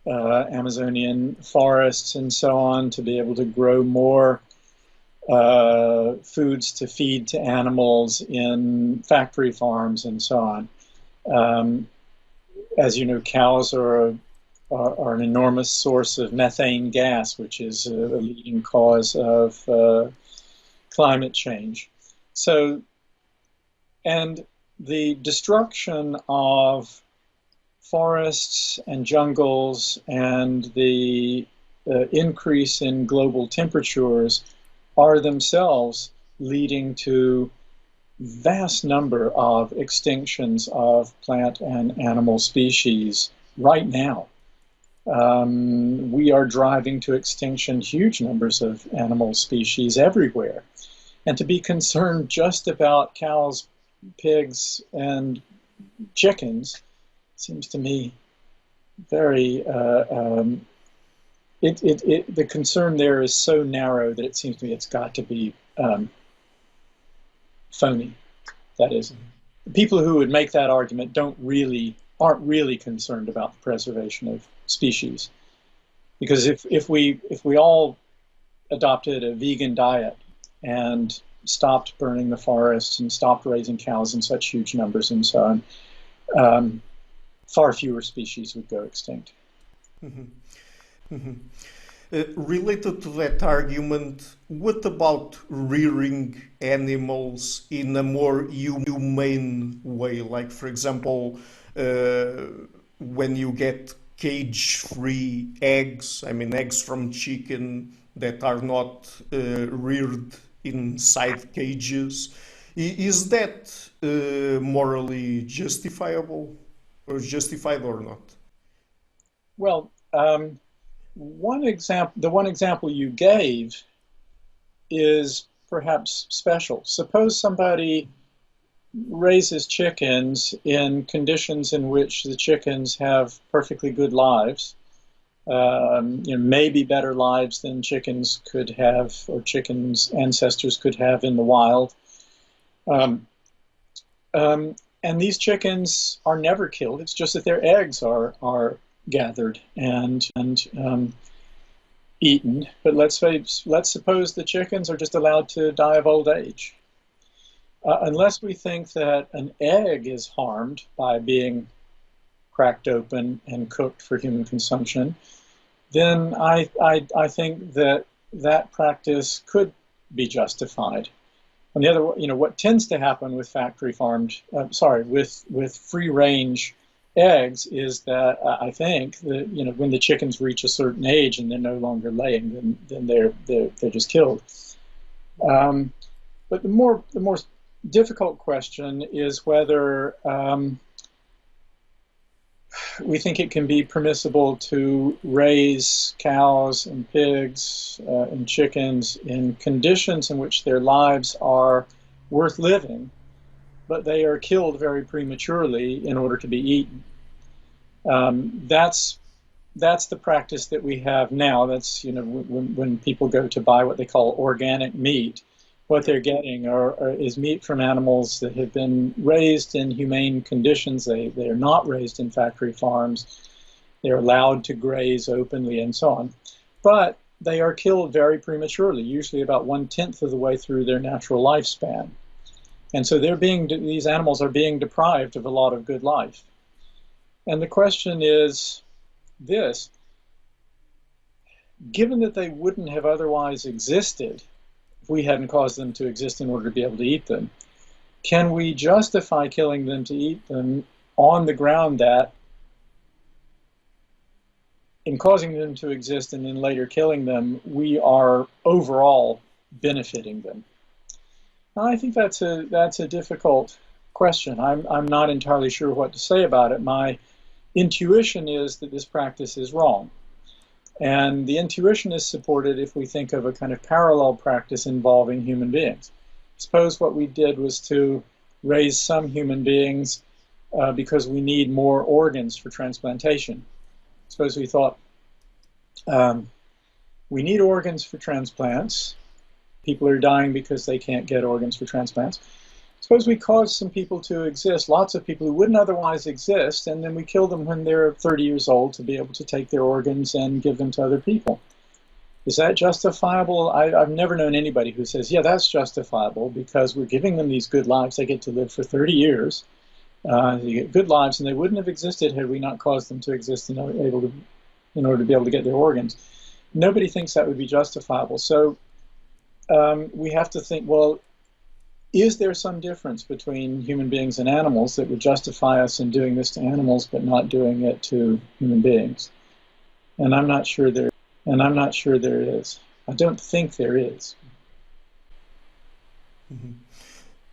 Amazonian forests and so on to be able to grow more foods to feed to animals in factory farms and so on. As you know, cows are an enormous source of methane gas, which is a leading cause of climate change. So, and the destruction of forests and jungles and the increase in global temperatures are themselves leading to vast number of extinctions of plant and animal species right now. We are driving to extinction huge numbers of animal species everywhere. And to be concerned just about cows, pigs, and chickens seems to me very, the concern there is so narrow that it seems to me it's got to be phony. That is, people who would make that argument aren't really concerned about the preservation of species. Because if we all adopted a vegan diet and stopped burning the forests and stopped raising cows in such huge numbers and so on, far fewer species would go extinct. Mhm. Mhm. Related to that argument, what about rearing animals in a more humane way? Like, for example, when you get cage-free eggs, I mean, eggs from chicken that are not reared inside cages, is that morally justifiable or justified or not? Well, the one example you gave is perhaps special. Suppose somebody raises chickens in conditions in which the chickens have perfectly good lives, maybe better lives than chickens could have or chickens' ancestors could have in the wild. Um, and these chickens are never killed. It's just that their eggs are gathered and eaten. But let's suppose the chickens are just allowed to die of old age. Unless we think that an egg is harmed by being cracked open and cooked for human consumption, then I think that practice could be justified. On the other, what tends to happen with with free range eggs is that I think that when the chickens reach a certain age and they're no longer laying, then they're just killed. But the more difficult question is whether we think it can be permissible to raise cows and pigs and chickens in conditions in which their lives are worth living, but they are killed very prematurely in order to be eaten. That's the practice that we have now. That's when people go to buy what they call organic meat, what they're getting is meat from animals that have been raised in humane conditions. They are not raised in factory farms. They're allowed to graze openly and so on. But they are killed very prematurely, usually about 1/10 of the way through their natural lifespan. And so these animals are being deprived of a lot of good life. And the question is this: given that they wouldn't have otherwise existed if we hadn't caused them to exist in order to be able to eat them, can we justify killing them to eat them on the ground that in causing them to exist and then later killing them, we are overall benefiting them? I think that's a difficult question. I'm not entirely sure what to say about it. My intuition is that this practice is wrong. And the intuition is supported if we think of a kind of parallel practice involving human beings. Suppose what we did was to raise some human beings because we need more organs for transplantation. Suppose we thought, we need organs for transplants. People are dying because they can't get organs for transplants. Suppose we cause some people to exist, lots of people who wouldn't otherwise exist, and then we kill them when they're 30 years old to be able to take their organs and give them to other people. Is that justifiable? I've never known anybody who says, yeah, that's justifiable because we're giving them these good lives. They get to live for 30 years. They get good lives, and they wouldn't have existed had we not caused them to exist in order to be able to get their organs. Nobody thinks that would be justifiable. So we have to think, well, is there some difference between human beings and animals that would justify us in doing this to animals but not doing it to human beings? And I'm not sure there is. I don't think there is. Mm-hmm.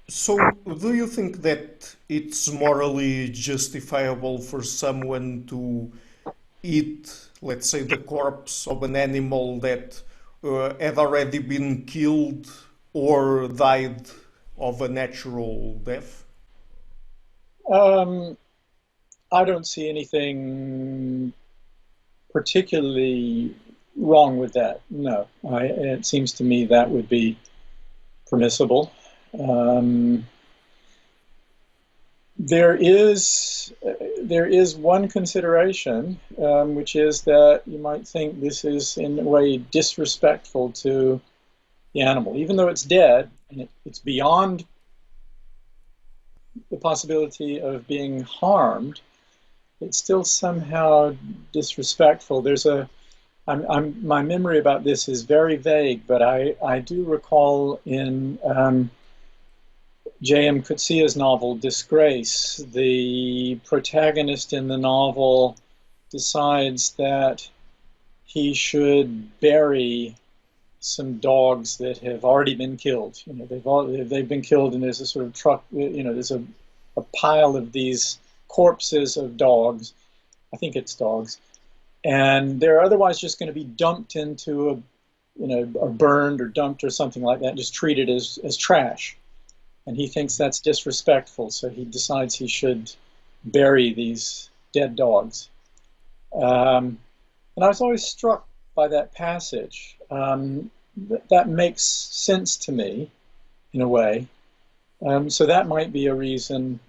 So, do you think that it's morally justifiable for someone to eat, let's say, the corpse of an animal that had already been killed or died of a natural death? I don't see anything particularly wrong with that. No, it seems to me that would be permissible. There is there is one consideration, which is that you might think this is in a way disrespectful to the animal. Even though it's dead and it's beyond the possibility of being harmed, it's still somehow disrespectful. My memory about this is very vague, but I do recall in J.M. Coetzee's novel Disgrace, the protagonist in the novel decides that he should bury some dogs that have already been killed. They've been killed, and there's a sort of truck. There's a pile of these corpses of dogs. I think it's dogs, and they're otherwise just going to be dumped into or burned or dumped or something like that, just treated as trash. And he thinks that's disrespectful, so he decides he should bury these dead dogs. And I was always struck by that passage. That makes sense to me, in a way. So that might be a reason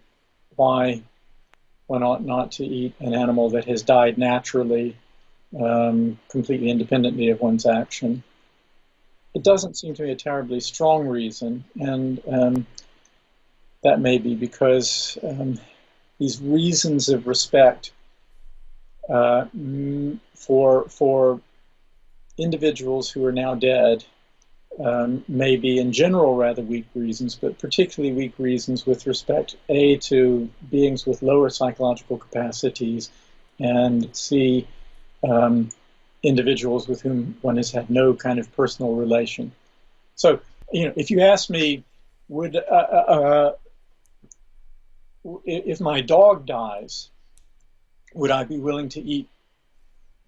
why one ought not to eat an animal that has died naturally, completely independently of one's action. It doesn't seem to me a terribly strong reason, and that may be because these reasons of respect for individuals who are now dead may be in general rather weak reasons, but particularly weak reasons with respect, A, to beings with lower psychological capacities, and C, individuals with whom one has had no kind of personal relation. So, if you ask me, if my dog dies, would I be willing to eat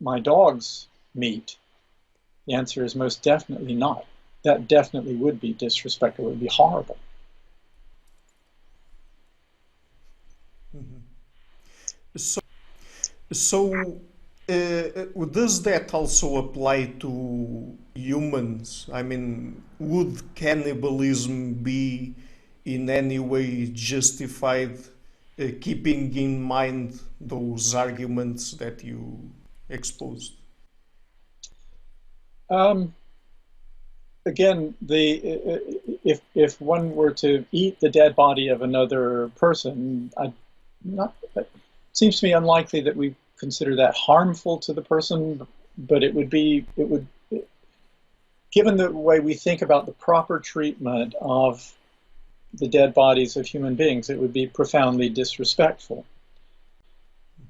my dog's meat? The answer is most definitely not. That definitely would be disrespectful. It would be horrible. So, does that also apply to humans? I mean, would cannibalism be in any way justified, keeping in mind those arguments that you exposed? Again, if one were to eat the dead body of another person, it seems to me unlikely that we consider that harmful to the person, but given the way we think about the proper treatment of the dead bodies of human beings, it would be profoundly disrespectful.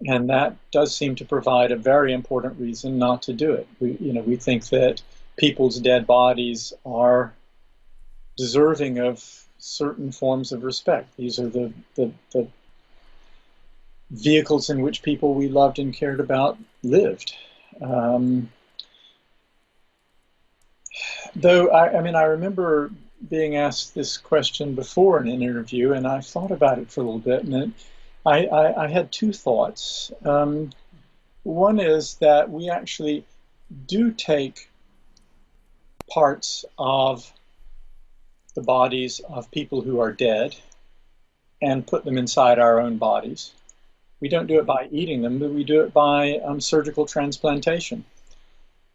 And that does seem to provide a very important reason not to do it. We think that people's dead bodies are deserving of certain forms of respect. These are the vehicles in which people we loved and cared about lived. Though, I remember being asked this question before in an interview, and I thought about it for a little bit, and I had two thoughts. One is that we actually do take parts of the bodies of people who are dead and put them inside our own bodies. We don't do it by eating them, but we do it by surgical transplantation.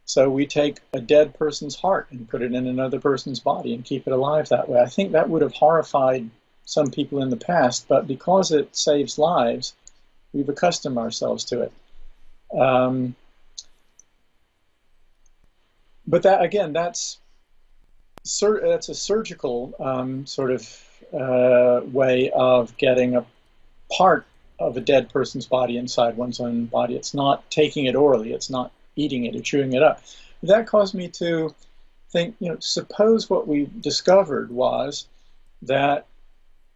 So we take a dead person's heart and put it in another person's body and keep it alive that way. I think that would have horrified some people in the past, but because it saves lives, we've accustomed ourselves to it. But that, again, that's a surgical sort of way of getting a part of a dead person's body inside one's own body. It's not taking it orally. It's not eating it or chewing it up. That caused me to think, suppose what we discovered was that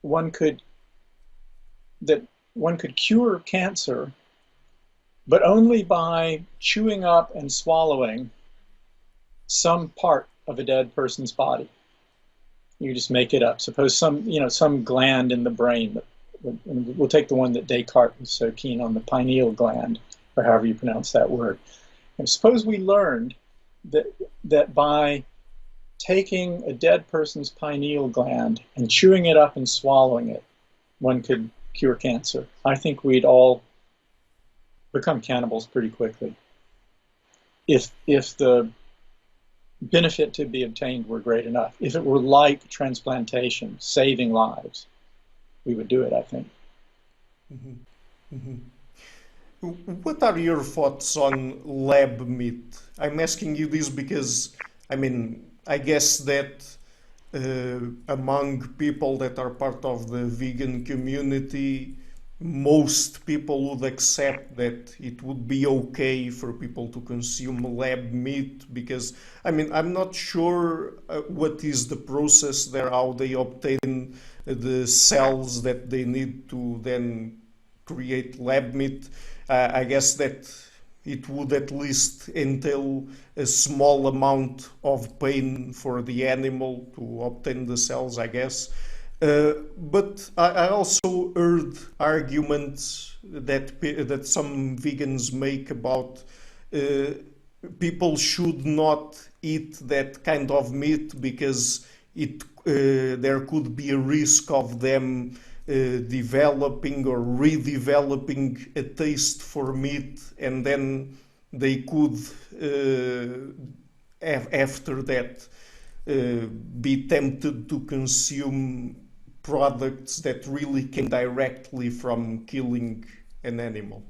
one could cure cancer, but only by chewing up and swallowing some part of a dead person's body. You just make it up. Suppose some gland in the brain. We'll take the one that Descartes was so keen on, the pineal gland, or however you pronounce that word. And suppose we learned that by taking a dead person's pineal gland and chewing it up and swallowing it, one could cure cancer. I think we'd all become cannibals pretty quickly. If the benefit to be obtained were great enough, if it were like transplantation, saving lives, we would do it, I think. Mhm. Mhm. What are your thoughts on lab meat? I'm asking you this because, I mean, I guess that among people that are part of the vegan community, most people would accept that it would be okay for people to consume lab meat because, I mean, I'm not sure what is the process there, how they obtain the cells that they need to then create lab meat. I guess that it would at least entail a small amount of pain for the animal to obtain the cells, I guess. But I also heard arguments that some vegans make about uh, people should not eat that kind of meat because there could be a risk of them developing or redeveloping a taste for meat, and then they could after that be tempted to consume products that really came directly from killing an animal.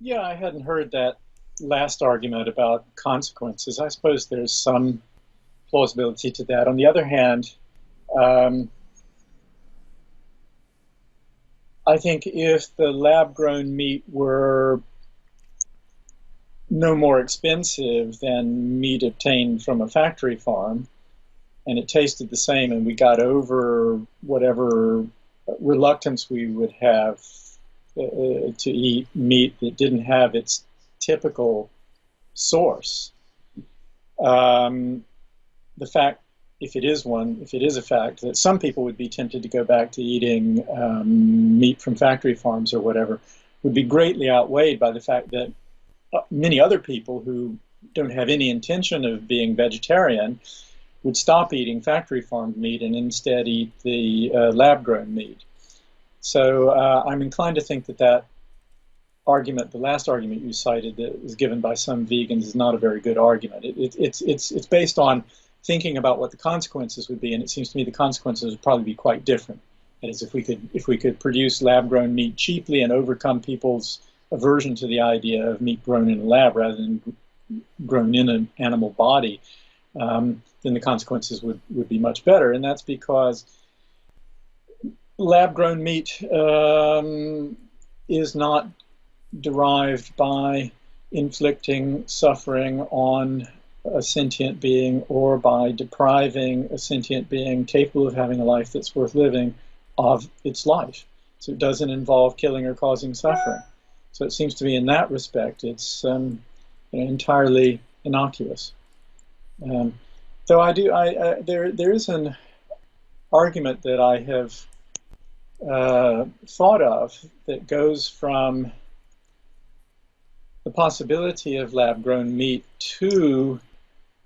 Yeah, I hadn't heard that last argument about consequences. I suppose there's some plausibility to that. On the other hand, um, I think if the lab-grown meat were no more expensive than meat obtained from a factory farm, and it tasted the same, and we got over whatever reluctance we would have to eat meat that didn't have its typical source. Um, the fact, if it is one, if it is a fact, that some people would be tempted to go back to eating meat from factory farms or whatever, would be greatly outweighed by the fact that many other people who don't have any intention of being vegetarian would stop eating factory farmed meat and instead eat the lab-grown meat. So I'm inclined to think that that argument, the last argument you cited that was given by some vegans, is not a very good argument. It's based on thinking about what the consequences would be, and it seems to me the consequences would probably be quite different. That is, if we could produce lab-grown meat cheaply and overcome people's aversion to the idea of meat grown in a lab rather than grown in an animal body, then the consequences would be much better. And that's because lab-grown meat is not derived by inflicting suffering on a sentient being or by depriving a sentient being capable of having a life that's worth living of its life. So it doesn't involve killing or causing suffering. So it seems to me in that respect it's entirely innocuous. Though there is an argument that I have thought of that goes from the possibility of lab-grown meat to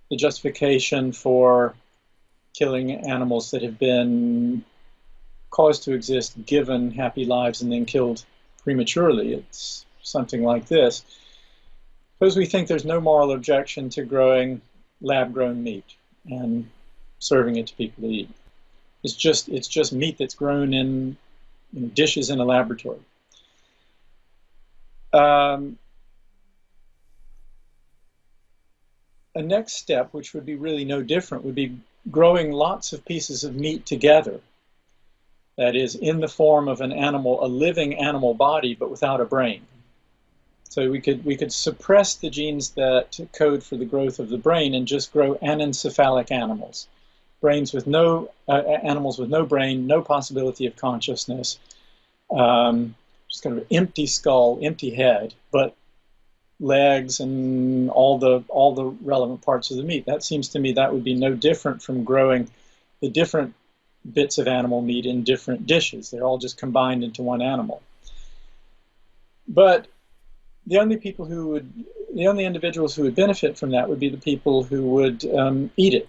the justification for killing animals that have been caused to exist, given happy lives, and then killed prematurely. It's something like this. Suppose we think there's no moral objection to growing lab-grown meat and serving it to people to eat. It's just meat that's grown in dishes in a laboratory. A next step, which would be really no different, would be growing lots of pieces of meat together. That is, in the form of an animal, a living animal body, but without a brain. So we could suppress the genes that code for the growth of the brain and just grow anencephalic animals. Brains with no, animals with no brain, no possibility of consciousness, just kind of empty skull, empty head, but legs and all the relevant parts of the meat. That seems to me that would be no different from growing the different bits of animal meat in different dishes. They're all just combined into one animal. But the only individuals who would benefit from that would be the people who would eat it.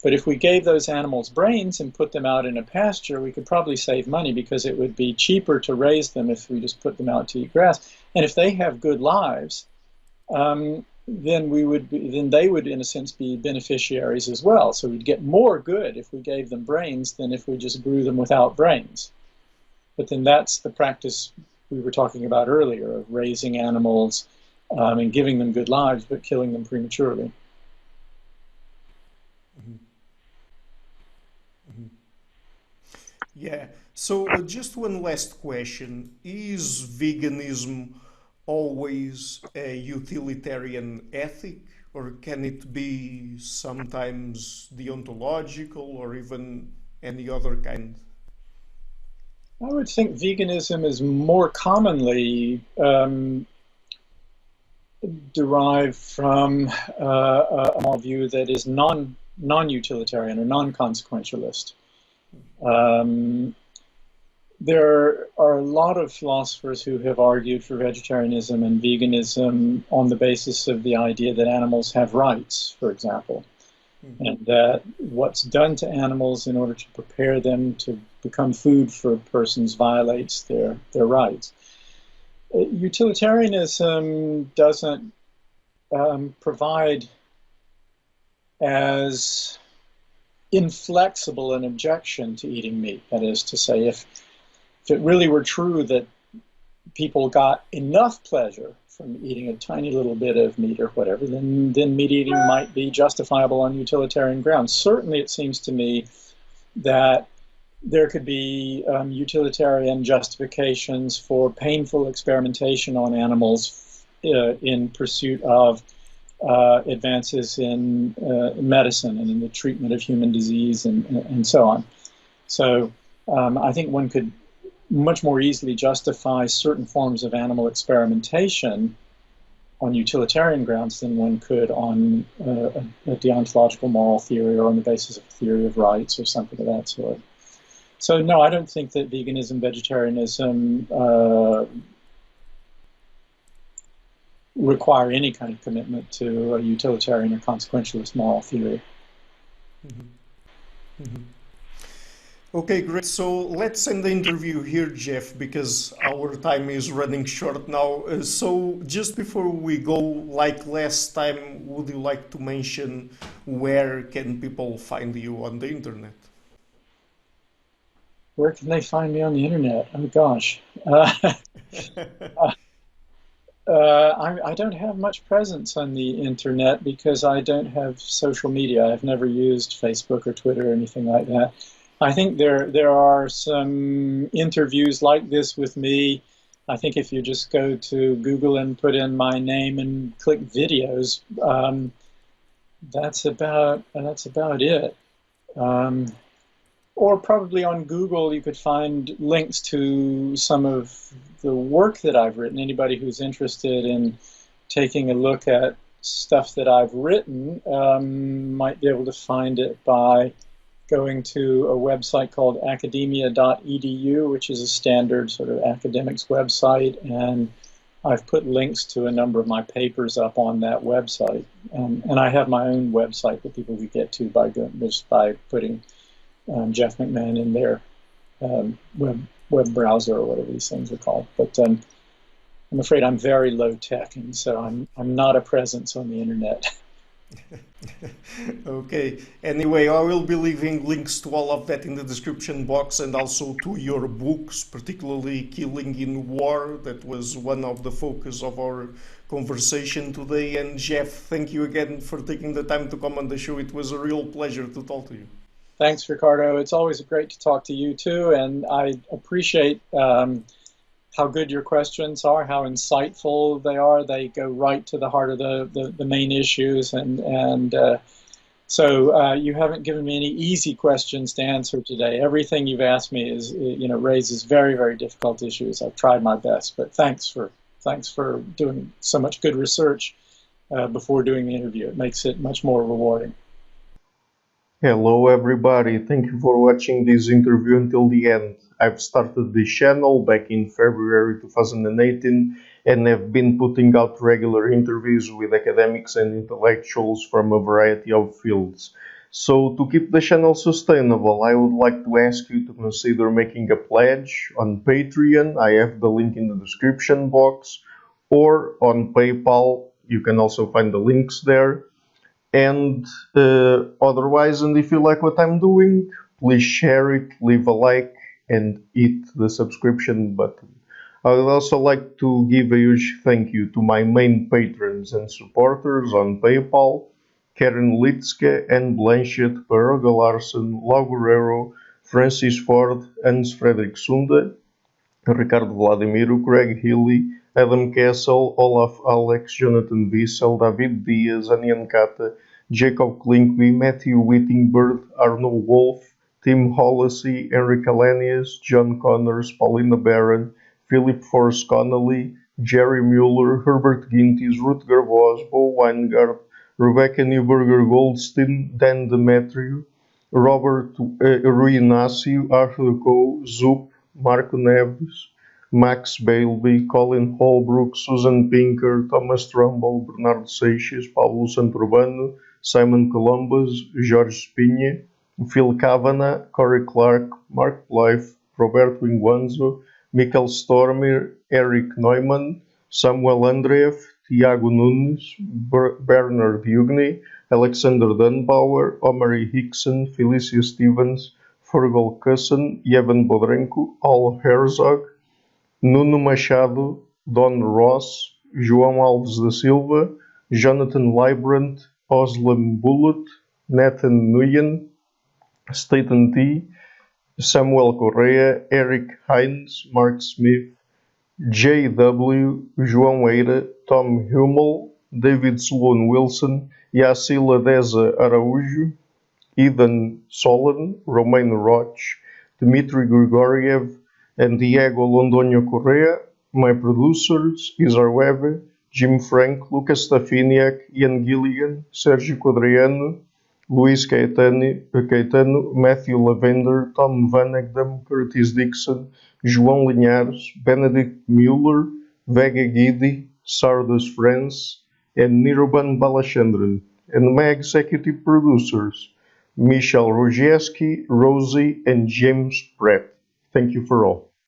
But if we gave those animals brains and put them out in a pasture, we could probably save money because it would be cheaper to raise them if we just put them out to eat grass. And if they have good lives, then they would, in a sense, be beneficiaries as well. So we'd get more good if we gave them brains than if we just grew them without brains. But then that's the practice we were talking about earlier of raising animals and giving them good lives, but killing them prematurely. Mhm. Mhm. Yeah. So just one last question. Is veganism always a utilitarian ethic, or can it be sometimes deontological or even any other kind? I would think veganism is more commonly derived from a moral view that is non-utilitarian or non-consequentialist. Um, there are a lot of philosophers who have argued for vegetarianism and veganism on the basis of the idea that animals have rights, for example, Mhm. and that what's done to animals in order to prepare them to become food for persons violates their rights. Utilitarianism doesn't provide as inflexible an objection to eating meat. That is to say, if it really were true that people got enough pleasure from eating a tiny little bit of meat or whatever, then meat eating might be justifiable on utilitarian grounds. Certainly, it seems to me that there could be utilitarian justifications for painful experimentation on animals in pursuit of advances in medicine and in the treatment of human disease and so on. So I think one could much more easily justify certain forms of animal experimentation on utilitarian grounds than one could on a deontological moral theory or on the basis of a theory of rights or something of that sort. So no, I don't think that veganism, vegetarianism require any kind of commitment to a utilitarian or consequentialist moral theory. Mhm. Mhm. Okay, great. So let's end the interview here, Jeff, because our time is running short now. So just before we go, like last time, would you like to mention where can people find you on the internet? Where can they find me on the internet? Oh gosh. Uh, I don't have much presence on the internet because I don't have social media. I've never used Facebook or Twitter or anything like that. I think there are some interviews like this with me. I think if you just go to Google and put in my name and click videos, that's about it. Um, or probably on Google, you could find links to some of the work that I've written. Anybody who's interested in taking a look at stuff that I've written might be able to find it by going to a website called academia.edu, which is a standard sort of academics website. And I've put links to a number of my papers up on that website. And I have my own website that people could get to just by putting Jeff McMahan in their web browser or whatever these things are called. But I'm afraid I'm very low tech, and so I'm not a presence on the internet. Okay. Anyway, I will be leaving links to all of that in the description box and also to your books, particularly Killing in War. That was one of the focus of our conversation today. And Jeff, thank you again for taking the time to come on the show. It was a real pleasure to talk to you. Thanks, Ricardo. It's always great to talk to you too, and I appreciate how good your questions are, how insightful they are. They go right to the heart of the main issues, and you haven't given me any easy questions to answer today. Everything you've asked me raises very, very difficult issues. I've tried my best, but thanks for doing so much good research before doing the interview. It makes it much more rewarding. Hello, everybody. Thank you for watching this interview until the end. I've started this channel back in February 2018 and have been putting out regular interviews with academics and intellectuals from a variety of fields. So to keep the channel sustainable, I would like to ask you to consider making a pledge on Patreon. I have the link in the description box, or on PayPal. You can also find the links there. And otherwise, and if you like what I'm doing, please share it, leave a like, and hit the subscription button. I would also like to give a huge thank you to my main patrons and supporters on PayPal: Karen Litzke and Blanchett, Paroga Larsen, Lau Guerrero, Francis Ford, Hans Frederick Sunde, Ricardo Vladimiro, Craig Healy, Adam Castle, Olaf Alex, Jonathan Wiesel, David Diaz, Anian Kata, Jacob Klinkby, Matthew Whittingbird, Arno Wolf, Tim Hollesy, Enric Alenius, John Connors, Paulina Barron, Philip Force Connolly, Jerry Mueller, Herbert Gintis, Rutger Voss, Bo Weingart, Rebecca Newberger Goldstein, Dan Demetriou, Robert Rui Inácio, Arthur Coe, Zup, Marco Neves, Max Bailby, Colin Holbrook, Susan Pinker, Thomas Trumbull, Bernardo Seixas, Pablo Santurbano, Simon Columbus, Jorge Spinha, Phil Kavanagh, Corey Clark, Mark Blythe, Roberto Inguanzo, Michael Stormer, Eric Neumann, Samuel Andreev, Tiago Nunes, Bernard Hughney, Alexander Dunbauer, Omari Hickson, Felicia Stevens, Fergal Cusson, Evan Bodrenko, Al Herzog, Nuno Machado, Don Ross, João Alves da Silva, Jonathan Librant, Oslam Bullet, Nathan Nguyen, Staten T, Samuel Correa, Eric Hines, Mark Smith, J.W., João Eira, Tom Hummel, David Sloan Wilson, Yacila Deza Araújo, Ethan Solon, Romain Roch, Dmitry Grigoriev, and Diego Londoño Correa. My producers, Isar Webe, Jim Frank, Lucas Stafiniak, Ian Gilligan, Sergio Quadriano, Luis Caetano, Matthew Lavender, Tom Van Egdam, Curtis Dixon, João Linhares, Benedict Mueller, Vega Guidi, Sardas France, and Niruban Balachandran. And my executive producers, Michal Rojewski, Rosie, and James Pratt. Thank you for all.